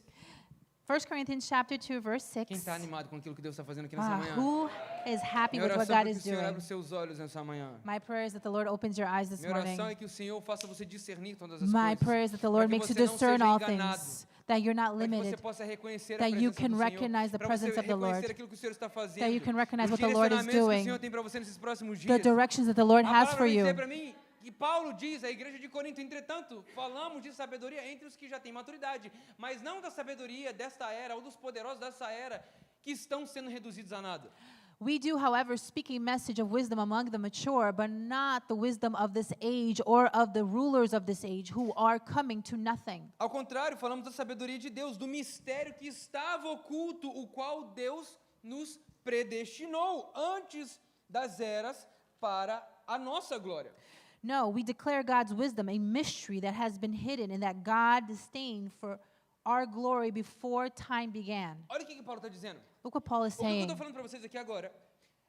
1 Corinthians chapter 2 verse 6. Quem está animado com aquilo que Deus está fazendo aqui nessa manhã? Who is happy Minha with what oração é God que o is Senhor abra doing? os seus olhos nessa manhã. My prayer is that the Lord opens your eyes this Minha oração morning. é que o Senhor faça você discernir todas as My coisas. prayer is that the Lord Para que makes you você não discern seja all enganado. things, that you're not Para que você limited, possa reconhecer a that you presença can do Senhor, recognize the para presence você of the Lord, reconhecer aquilo que o Senhor está fazendo, that you can recognize os what the Lord is direcionamentos que o doing, Senhor tem para você nesses próximos the dias. directions that the Lord A has palavra for vai you. dizer para mim que Paulo diz à igreja de Corinto, entretanto, falamos de sabedoria entre os que já têm maturidade, mas não da sabedoria desta era ou dos poderosos dessa era que estão sendo reduzidos a nada. We do, however, speak a message of wisdom among the mature, but not the wisdom of this age or of the rulers of this age who are coming to nothing. Ao contrário, falamos da sabedoria de Deus, do mistério que estava oculto, o qual Deus nos predestinou antes das eras para a nossa glória. No, we declare God's wisdom, a mystery that has been hidden and that God disdained for our glory before time began. Olha o que Paulo está dizendo. Look what Paul is O que eu saying. estou falando para vocês aqui agora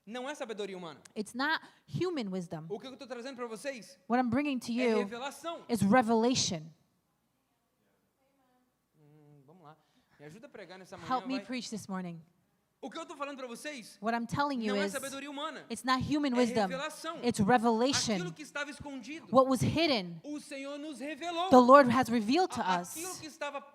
não é sabedoria humana. It's not human wisdom. O que eu estou trazendo para vocês What I'm bringing to é you revelação. is revelation. Vamos lá. Me ajuda a pregar nessa manhã. Help me vai. preach this morning. O que eu estou falando para vocês What I'm telling you não é is sabedoria humana. it's not human É wisdom. revelação. It's Aquilo revelation. que estava escondido, What was hidden, o Senhor nos revelou. the Lord has revealed to Aquilo us. que estava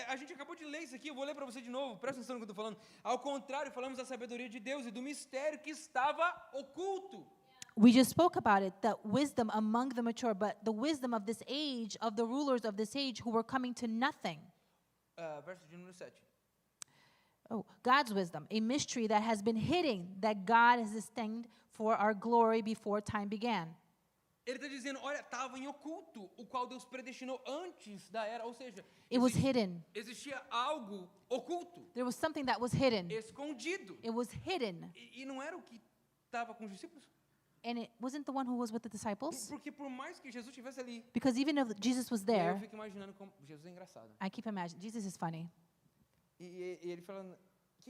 a gente acabou de ler isso aqui, eu vou ler para você de novo, presta atenção no que eu estou falando. Ao contrário, falamos da sabedoria de Deus e do mistério que estava oculto. We just spoke about it, the wisdom among the mature, but the wisdom of this age, of the rulers of this age who were coming to nothing. Verso de número 7. Oh, God's wisdom, a mystery that has been hidden, that God has destined for our glory before time began. Ele está dizendo, olha, estava em oculto, o qual Deus predestinou antes da era, ou seja, It was hidden. existia algo oculto, There was something that was hidden. escondido. It was hidden. E não era o que estava com os discípulos? And it wasn't the one who was with the disciples. Porque por mais que Jesus estivesse ali, Because even if Jesus was eu there, fico imaginando como Jesus é engraçado. I keep imagining, Jesus is funny. E ele falando,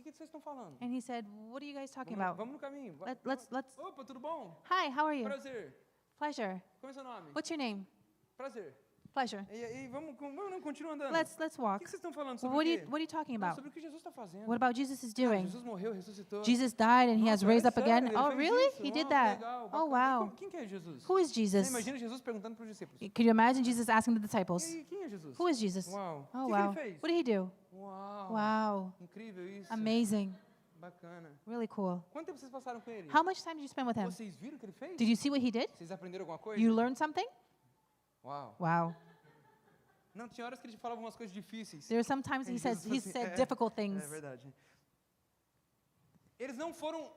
que vocês estão falando? And he said, what are you guys talking Vamos, about? vamos no caminho. Let's. Opa, tudo bom? Hi, how are you? Prazer. Pleasure. Como é seu nome? What's your name? Prazer. Pleasure. E vamos continuar andando. Let's O walk. que vocês estão falando sobre What o are quê? you talking Não, about? sobre o que Jesus está fazendo. What about Jesus is Cara, doing? Jesus morreu, ressuscitou. Jesus died and he has Nossa, raised é up again. sério, ele Oh, fez really? isso? He did Uau, that. legal, Oh, bacana. wow. Quem que é Jesus? Who is Você Jesus? imagina Jesus perguntando para os discípulos. Could you imagine Jesus asking the E disciples, aí, quem é Jesus? who is Jesus? Uau. Oh, O que wow. ele fez? What did he do? Uau. Wow. Incrível isso. Amazing. Bacana. Really cool. Quanto tempo vocês passaram com ele? How much time did you spend with him? Vocês viram o que ele fez? Did you see what he did? Vocês aprenderam alguma coisa? You learned something? Uau. Wow. Não, tinha horas que ele falava umas coisas difíceis. There are sometimes he Jesus said assim, difficult things. É verdade. Eles não foram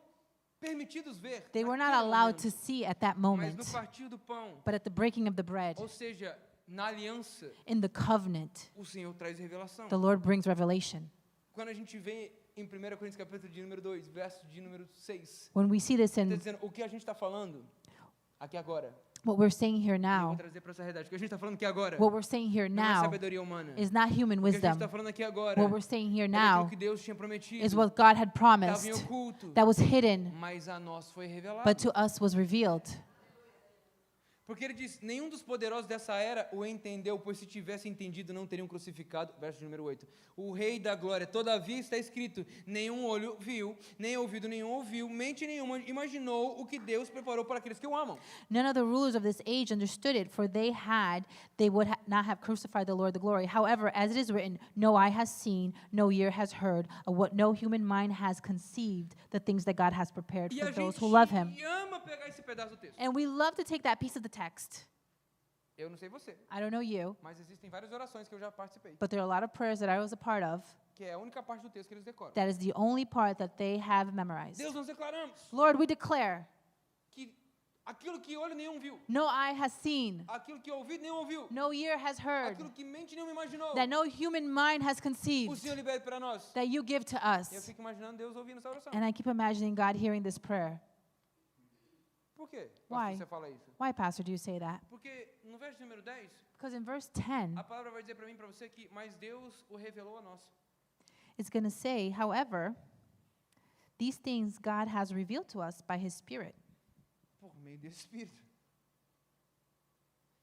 permitidos ver They were not naquele allowed momento, to see at that mas moment, no partir do pão, but at the breaking of the bread, ou seja, na aliança, in the covenant, o Senhor traz revelação. the Lord brings revelation. Quando a gente vê em 1 Coríntios capítulo de número 2, verso de número 6, When we see this está in dizendo o que a gente está falando aqui agora. what we're saying here Eu vou now, trazer para essa realidade. O que a gente está falando aqui agora what we're saying here não é now sabedoria humana. is not human O que a gente wisdom. está falando aqui agora What we're saying here é now aquilo que Deus tinha prometido. is what God had Estava promised em oculto, that was hidden, mas a nós foi revelado. but to us was revealed. Porque ele diz, nenhum dos poderosos dessa era o entendeu, pois se tivesse entendido não teriam crucificado. Verso número 8. O Rei da Glória, todavia está escrito, nenhum olho viu, nem ouvido nenhum ouviu, mente nenhuma imaginou o que Deus preparou para aqueles que o amam. None of the rulers of this age understood it, for they would not have crucified the Lord the glory. However, as it is written, no eye has seen, no ear has heard, of what no human mind has conceived, the things that God has prepared E for a those gente who love him. ama pegar esse pedaço do texto. And we love to take that piece of the text. Eu não sei você, I don't know you, mas existem várias orações que eu já participei, but there are a lot of prayers that I was a part of que é a única parte do texto que eles decoram. that is the only part that they have memorized. Deus, nós declaramos Lord, we declare, que aquilo que olho nenhum viu, no eye has seen, aquilo que ouvido nenhum ouviu, no ear has heard, aquilo que mente nenhuma imaginou, that no human mind has o conceived, Senhor libere para nós. that you give to E eu us. fico imaginando Deus ouvindo essa oração. And I keep imagining God hearing this prayer. Por quê? Why? Pastor, você fala isso? Why, Pastor, do you say that? Porque no verso número 10, Because in verse 10, a palavra vai dizer para mim e para você que, mas Deus o revelou a nós. it's going to say, however, these things God has revealed to us by his Spirit. Por meio do Espírito.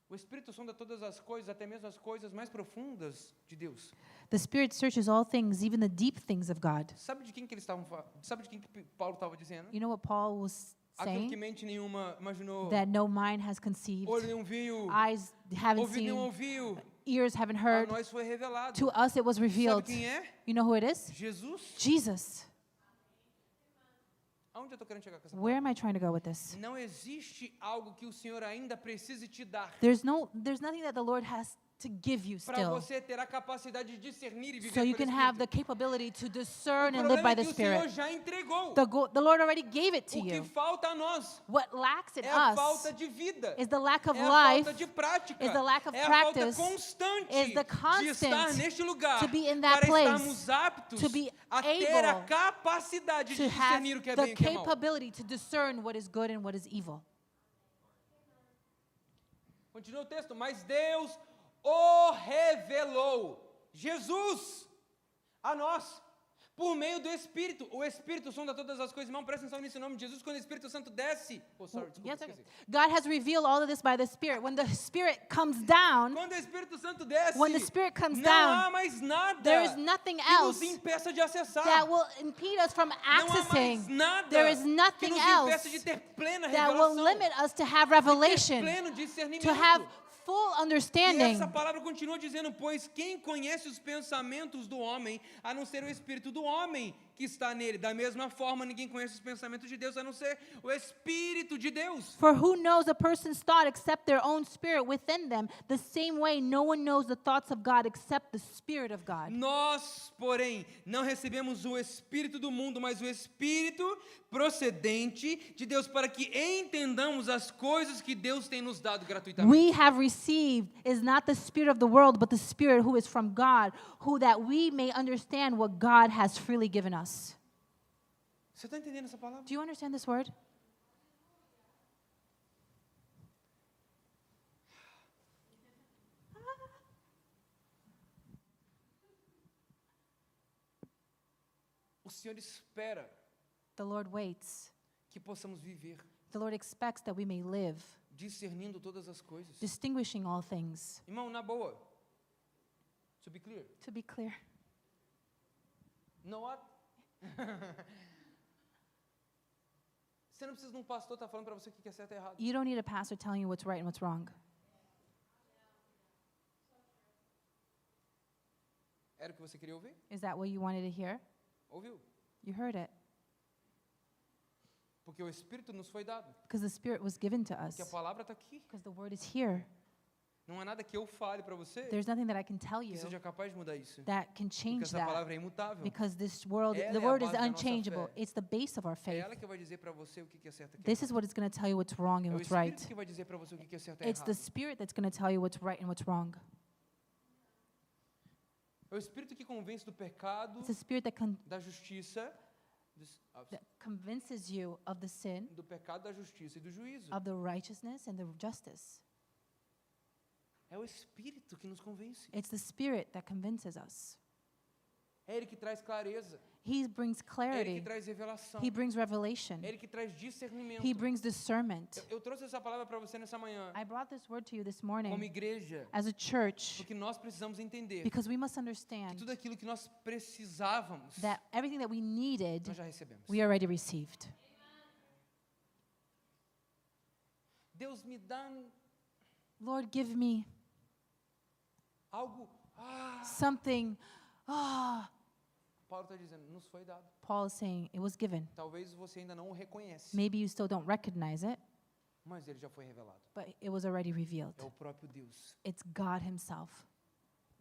O Espírito sonda todas as coisas, até mesmo as coisas mais profundas de Deus. The Spirit searches all things, even the deep things of God. Sabe de quem que eles estavam falando? Sabe de quem que Paulo estava dizendo? You know what Paul was Aquilo que saying? mente nenhuma imaginou, That no mind has conceived, olho nenhum viu, eyes haven't ouvido nenhum seen, ouviu, ears haven't a heard. nós foi revelado. To us it was Sabe revealed. quem é? You know who it is? Jesus. Jesus. Aonde eu estou querendo chegar com essa Where palavra? am I trying to go with this? Não existe algo que o Senhor ainda precise te dar There's nothing that the Lord has to give you para still, você ter a capacidade de discernir e viver so you pelo can have the Espírito. capability to O discern and live problema by é the que o Senhor Spirit. já entregou. The Lord already gave it to O que you. falta a nós What lacks in é a us falta de vida, is the lack of é a life, falta de prática, is the lack of é a falta practice, constante is the de estar constant neste lugar to be in that para place, estarmos aptos to be a ter a able capacidade de to have discernir o que é the bem e o que é mal. capability to discern what is good and what is evil. Continua o texto, mas Deus o revelou, Jesus, a nós, por meio do Espírito. O Espírito sonda todas as coisas. Irmão, presta atenção nisso em nome de Jesus. Quando o Espírito Santo desce... Oh, sorry, desculpa, Yes, okay. esqueci. God has revealed all of this by the Spirit. When the Spirit comes down, Quando o Espírito Santo desce, when the Spirit comes não down, há mais nada there is nothing que nos else impeça de acessar. that will impede us from Não há mais accessing. nada There is que nothing nos else impeça de ter plena that will revelação, limit us to have de ter revelation, pleno discernimento. to have full E understanding. essa palavra continua dizendo, pois quem conhece os pensamentos do homem, a não ser o Espírito do homem que está nele. Da mesma forma, ninguém conhece os pensamentos de Deus, a não ser o Espírito de Deus. For who knows a person's thought except their own spirit within them? The same way, no one knows the thoughts of God except the Spirit of God. Nós, porém, não recebemos o Espírito do mundo, mas o Espírito procedente de Deus, para que entendamos as coisas que Deus tem nos dado gratuitamente. We have received is not the spirit of the world, but the Spirit who is from God, who that we may understand what God has freely given us. Você está entendendo essa palavra? Do you understand this word? O Senhor espera The Lord waits. que possamos viver The Lord expects that we may live, discernindo todas as coisas. distinguishing all things. Irmão, na boa. To be clear. To be clear, Não há. Você não precisa de um pastor estar falando para você o que é certo e errado. you don't need a pastor telling you what's right and what's wrong. Era o que você queria ouvir? Is that what you wanted to hear? Ouviu? You heard it. Porque o Espírito nos foi dado. Because the Spirit was given to us. Porque a palavra está aqui. Because the Word is here. Não há nada que eu fale para você There's nothing that I can tell que you seja capaz de mudar isso. that can Porque change essa that. palavra é imutável. Because this world, Ela the é a Word is base da nossa unchangeable. fé. It's the base of our É faith. ela que vai dizer para você o que é certo e o que é This is errado. what is going to tell you what's wrong and É o what's right. Espírito que vai dizer para você o que é certo e It's the errado. Spirit that's going to tell you what's right and what's wrong. É o Espírito que convence do pecado, It's the Spirit da justiça, that convinces you of the sin, do pecado, da justiça e do juízo. of the righteousness, and the justice. É o Espírito que nos convence. It's the Spirit that convinces us. É Ele que traz clareza. He brings É Ele que clarity. traz revelação. He brings revelation. É Ele que traz discernimento. He brings discernment. Eu trouxe essa palavra para você nessa manhã, I brought this word to you this como morning igreja, as a church porque nós precisamos entender because we must que understand tudo aquilo que nós precisávamos, that everything that we needed, nós já recebemos. we already received. Deus me dá Lord, give me algo. something. Ah, Paulo está dizendo, nos foi dado. Paul is saying it was given. Talvez você ainda não o reconhece, Maybe you still don't recognize it, mas ele já foi revelado. but it was already revealed. É o próprio Deus. It's God Himself.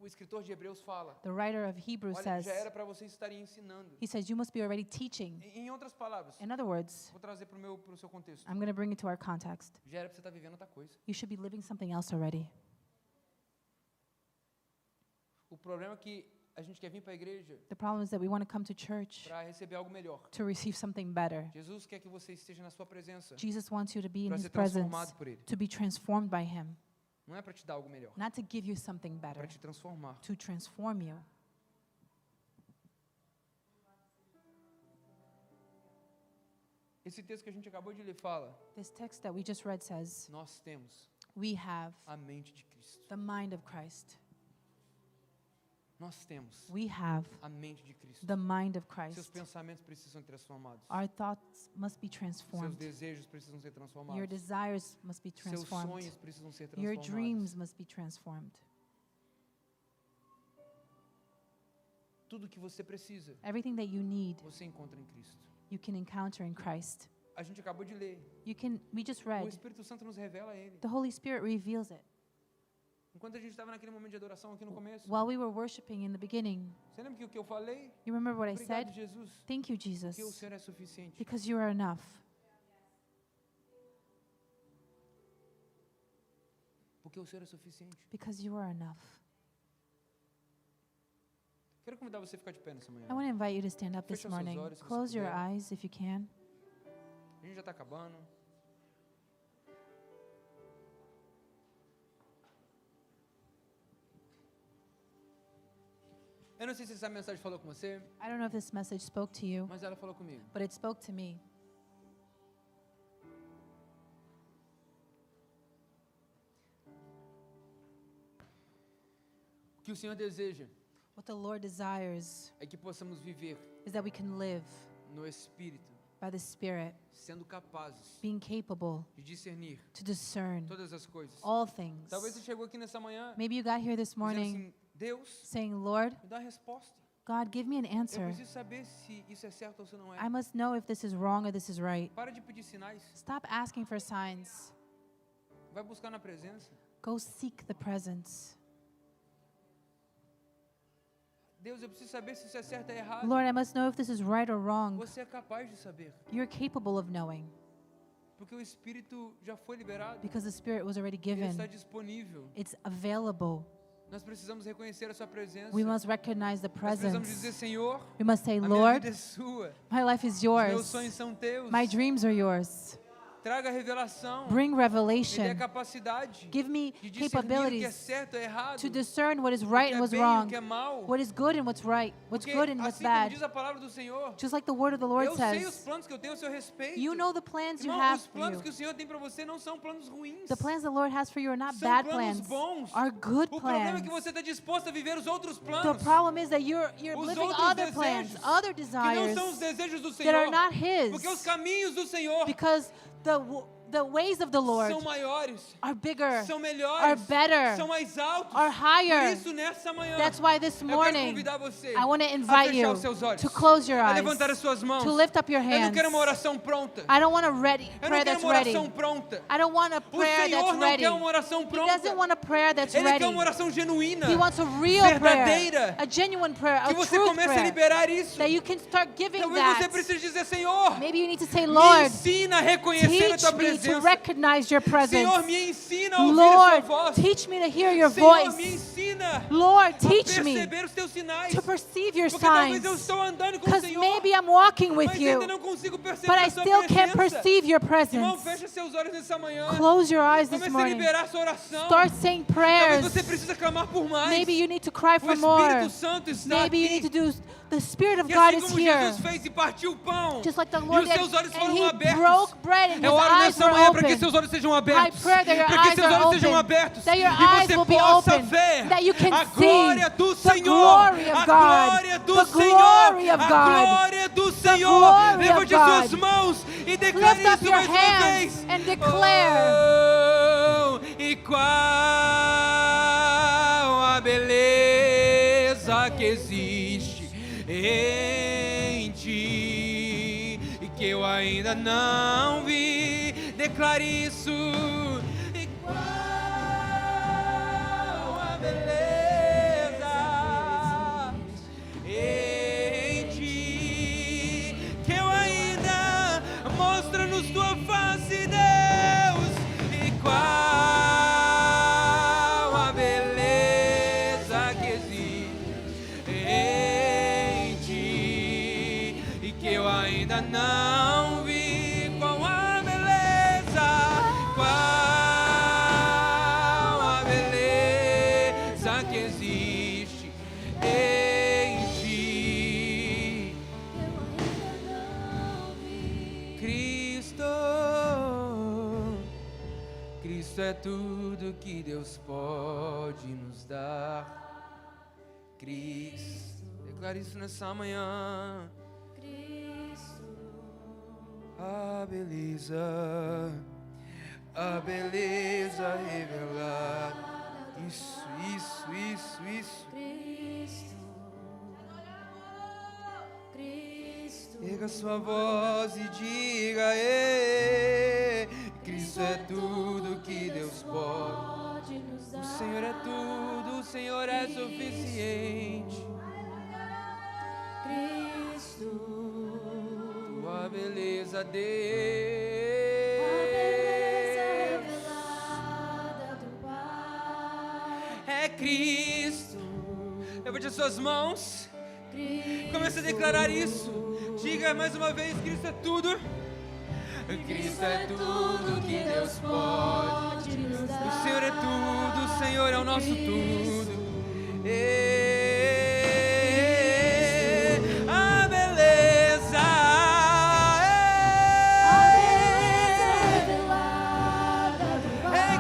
O escritor de Hebreus fala, The writer of Hebrews olha, says, já era para vocês estarem ensinando. he says, you must be already teaching. Em outras palavras, In other words, vou trazer para o seu contexto. I'm going to bring it to our context. Já era para você estar vivendo outra coisa. You should be living something else already. O problema é que a gente quer vir para a igreja The problem is that we want to come to church para receber algo melhor. to receive something better. Jesus quer que você esteja na sua presença Jesus wants you to be in para His ser presence, transformado por Ele. to be transformed by Him, Não é para te dar algo melhor, not to give you something é para better, te transformar. to transform you. Esse texto que a gente acabou de ler fala, This text that we just read says, nós temos we have a mente de Cristo. the mind of Christ. Nós temos We have a mente de Cristo. the mind of Seus Christ. pensamentos precisam ser transformados. Our thoughts must be Seus transformed. desejos precisam ser Your transformados. desires must be Seus transformed. sonhos precisam ser Your transformados. dreams must be transformed. Tudo que você precisa, Everything that you need, você encontra em Cristo. you can encounter in Christ. A gente acabou de ler. We just O read, Espírito Santo nos revela Ele. the Holy Spirit reveals it. Enquanto a gente estava naquele momento de adoração aqui no começo, While we were worshiping in the beginning, você lembra que o que eu falei? you remember what I Obrigado, said? Jesus, Thank you, porque o Jesus, Senhor é suficiente. because you are enough. Porque o Senhor é suficiente. Because you are enough. Quero convidar você a ficar de pé nessa manhã. I want to invite you to stand up this Feche os seus morning. olhos, se você Close your puder. eyes if you can. A gente já está acabando. Eu não sei se essa mensagem falou com você, I don't know if this message spoke to you, mas ela falou comigo. but it spoke to me. O que o Senhor deseja What the Lord desires é que possamos viver is that we can live no Espírito, by the Spirit, sendo capazes being capable de discernir to discern todas as coisas. all things. Talvez você chegou aqui nessa manhã Maybe you got here this dizendo morning assim, Deus, saying, Lord, me dá a resposta. God, give me an Eu answer. preciso saber se isso é certo ou se não é. I must know if this is wrong or this is right. Para de pedir sinais. Stop asking for signs. Vai buscar na presença. Go seek the presence. Deus, eu preciso saber se isso é certo ou errado. Lord, I must know if this is right or wrong. Você é capaz de saber. You're capable of knowing Porque o Espírito já foi liberado. because the Spirit was already Ele está given. disponível. It's available. Nós precisamos reconhecer a sua presença. We must recognize the Nós precisamos presence. dizer, Senhor, We must say, a minha Lord, vida é sua. my life is Os meus yours. sonhos são teus. My dreams are yours. Traga revelação. Bring Me dê a revelation. capacidade Give me de discernir o que é capabilities certo e errado. to discern what is O right que and é what's bem e o wrong, que é mal. what is good and what's right, what's Porque good and what's assim como bad. diz a palavra do Senhor, Just like the word of the Lord eu sei os says, planos que eu tenho a seu respeito. you know the plans you Irmão, have os for planos que you. o Senhor tem para você não são planos ruins. The plans the Lord has for you are not São bad planos plans, bons. are good O problema é plans. que você está disposto a viver os outros The planos. problem is that you're Os living outros other plans, desejos, other que não desires são os desejos do that are Senhor. not His, Porque os caminhos do Senhor because the ways of the Lord são maiores, are bigger, são are melhores, better, são mais altos. are higher. Por isso, nessa manhã, That's why this eu quero morning convidar você I want to a invite fechar you os seus olhos, to close your a eyes, levantar as suas mãos. to lift up your Eu não hands. quero uma oração pronta. I don't want a Eu prayer não quero that's uma ready. oração pronta. I don't want a O prayer Senhor that's não ready. quer uma oração He pronta. doesn't want a prayer that's Ele ready. quer uma oração genuína, He wants a real verdadeira, prayer, a genuine prayer, que a você truth comece a prayer, liberar isso. that you can start giving Talvez você that. precise dizer, Senhor, Maybe you need to say, me Lord, ensina a reconhecer a teach Tua me to presença. recognize your presence. Senhor, me ensina a ouvir a Sua Lord, voz. teach me to hear your Senhor, me voice. ensina Lord, a teach me perceber os Teus sinais. to perceive your Porque talvez eu signs. estou andando com o Because Senhor, maybe I'm walking with mas ainda you, não consigo perceber but I a Sua still can't presença. perceive your Irmão, presence. fecha seus olhos nessa manhã. Close your eyes this Comece a morning. liberar sua oração. Start saying Talvez prayers. você precisa clamar por mais. Maybe you need to cry O for more. Espírito Santo está Maybe you aqui. need to do. The Spirit of E God assim is como here. Jesus fez e partiu o pão, Just like the e Lord os did, seus olhos and foram He abertos. broke bread and His Eu oro eyes nessa were manhã para que open. seus olhos sejam I abertos. pray that your Para que eyes seus are olhos sejam open, abertos. that your E eyes você will be possa open, ver that you can a see glória do the Senhor. glory of A God, glória do the Senhor. glory of A God, glória do the Senhor. glory of Levante as suas God. mãos e declare Lift up isso your mais uma hands vez. and declare. Oh, e qual a beleza que existe em ti e que eu ainda não vi. Declare isso. E qual a beleza em ti que eu ainda mostra-nos tua face, Deus. E qual a beleza que existe em ti e que eu ainda não vi. Qual a beleza, qual a beleza que existe em ti, Cristo. Cristo é tudo que Deus pode nos dar. Cristo, declare isso nessa manhã. A beleza revelada. Isso. Erga sua voz e diga: Cristo é tudo que Deus pode. O Senhor é tudo, o Senhor é suficiente. Tua beleza, Deus. É Cristo. Levante as suas mãos. Comece a declarar isso. Diga mais uma vez: Cristo é tudo. Cristo é tudo que Deus pode. O Senhor é tudo, o Senhor é o nosso tudo. A beleza. É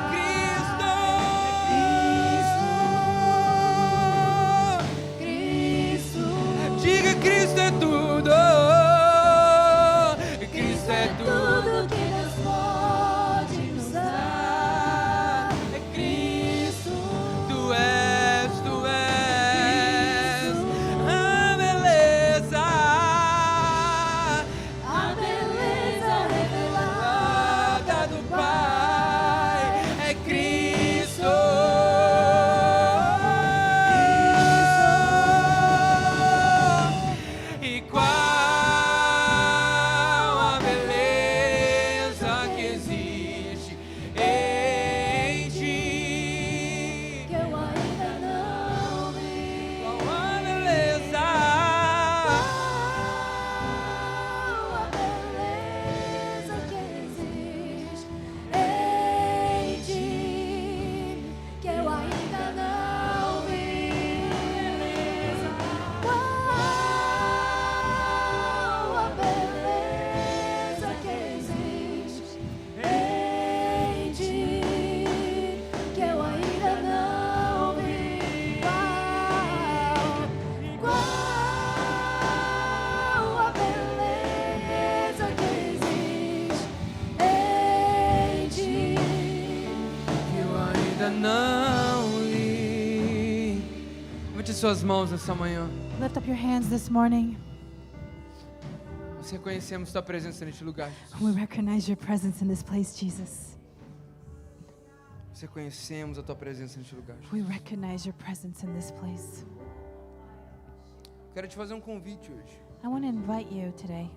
Cristo. Diga: Cristo é tudo. Cristo é tudo que Deus pode nos dar. É Cristo. Tu és ainda não li. Levante suas mãos nessa manhã. Lift up your hands this morning. Nós reconhecemos tua presença neste lugar, We Jesus. recognize your presence in this place, Jesus. Nós reconhecemos a tua presença neste lugar, Jesus. We recognize your presence in this place. Quero te fazer um convite hoje, I want to invite you today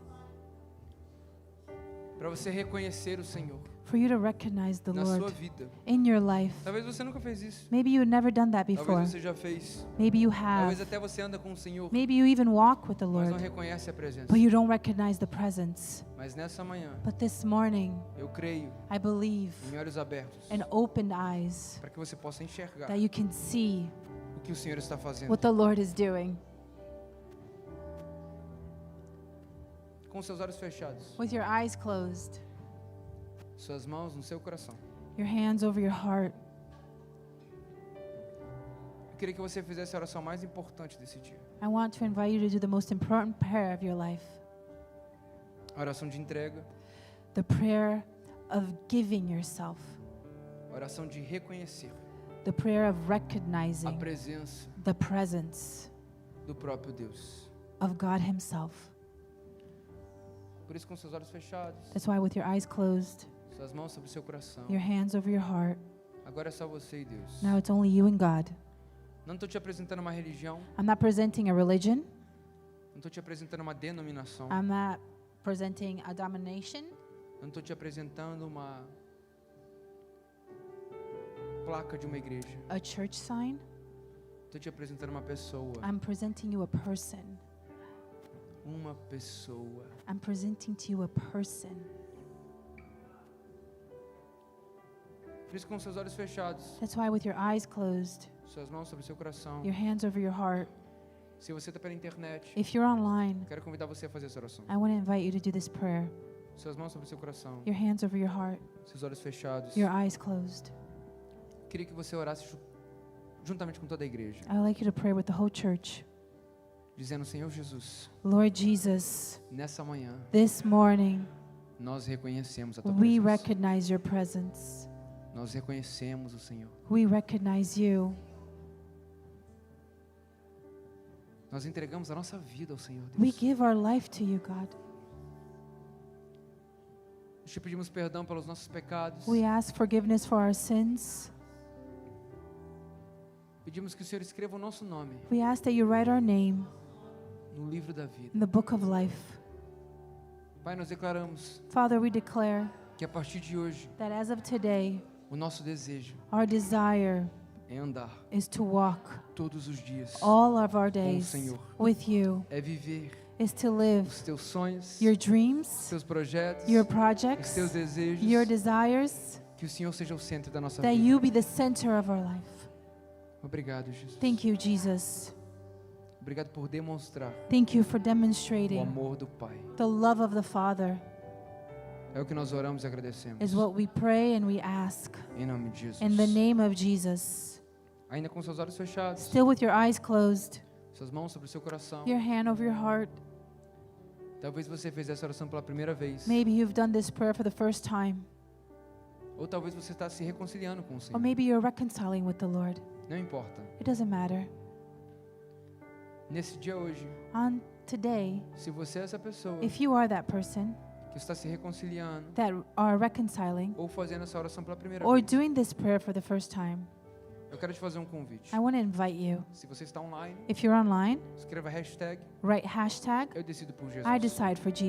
para você reconhecer o Senhor for you to recognize the na sua Lord vida. in your life. Talvez você nunca fez isso. Maybe you've never done that before. Talvez você já fez. Maybe you Talvez have. até você anda com o Senhor, Maybe you even walk with the mas não Lord, reconhece a presença. but you don't recognize the presence. Mas nessa manhã, But this morning, eu creio I believe em olhos abertos, and opened eyes para que você possa enxergar that you can see o que o Senhor está fazendo. what the Lord is doing. Com seus olhos fechados, With your eyes closed, suas mãos no seu coração. your hands over your heart, Eu queria que você fizesse a oração mais importante desse dia. I want to invite you to do the most important prayer of your life, A oração de entrega, the prayer of giving yourself, a oração de reconhecer the prayer of a recognizing presença the presence do próprio Deus. of God Himself. Por isso, com seus olhos fechados, That's why with your eyes closed, suas mãos sobre o seu coração, your hands over your heart, agora é só você e Deus. now it's only you and God. Não estou te apresentando uma religião, I'm not presenting a religion. não estou te apresentando uma denominação, I'm not presenting a domination. não estou te apresentando uma placa de uma igreja. A church sign. Estou te apresentando uma pessoa. I'm presenting you a person. Uma pessoa. I'm presenting to you a person. Por isso, com seus olhos fechados, That's why with your eyes closed, suas mãos sobre o seu coração. your hands over your heart, Se você está pela internet, if you're online, quero convidar você a fazer essa oração. I want to invite you to do this prayer. Suas mãos sobre o seu coração, Your hands over your heart, seus olhos fechados. your eyes closed. Queria que você orasse juntamente com toda a igreja, I would like you to pray with the whole church. dizendo: Senhor Jesus, Lord Jesus, nessa manhã this morning nós reconhecemos a tua we presença. recognize your presence. Nós reconhecemos o Senhor. We recognize you. Nós entregamos a nossa vida ao Senhor We Deus. give our life to you, God. Nós te pedimos perdão pelos nossos pecados. We ask forgiveness for our sins. Pedimos que o Senhor escreva o nosso nome We ask that you write our name no livro da vida. in the book of life. Pai, nós declaramos Father, we declare que a partir de hoje, that as of today, o nosso desejo our desire é andar is to walk todos os dias, all of our days Senhor. with you, é viver is to live os teus sonhos, your os dreams, teus projetos, your os projects, teus desejos, your desires, que o Senhor seja o centro da nossa that vida. you be the center of our life. Obrigado, Jesus. Thank you, Jesus. Obrigado por demonstrar Thank you for o demonstrating amor do Pai. the love of the Father. É o que nós oramos e agradecemos. Is what we pray and we ask. Em nome de Jesus. In the name of Jesus. Ainda com seus olhos fechados, Still with your eyes closed, suas mãos sobre o seu coração. your hand over your heart. Talvez você fez essa oração pela primeira vez. Maybe you've done this prayer for the first time. Ou talvez você está se reconciliando com o Or Senhor. maybe you're reconciling with the Lord. Não importa. It doesn't matter. Nesse dia hoje, On today, se você é essa pessoa if you are that person que está se reconciliando that are reconciling ou fazendo essa oração pela primeira or vez, doing this prayer for the first time, eu quero te fazer um convite. I want to invite you. Se você está online, If you're online, escreva hashtag write hashtag Eu decido por Jesus. I decide for Jesus.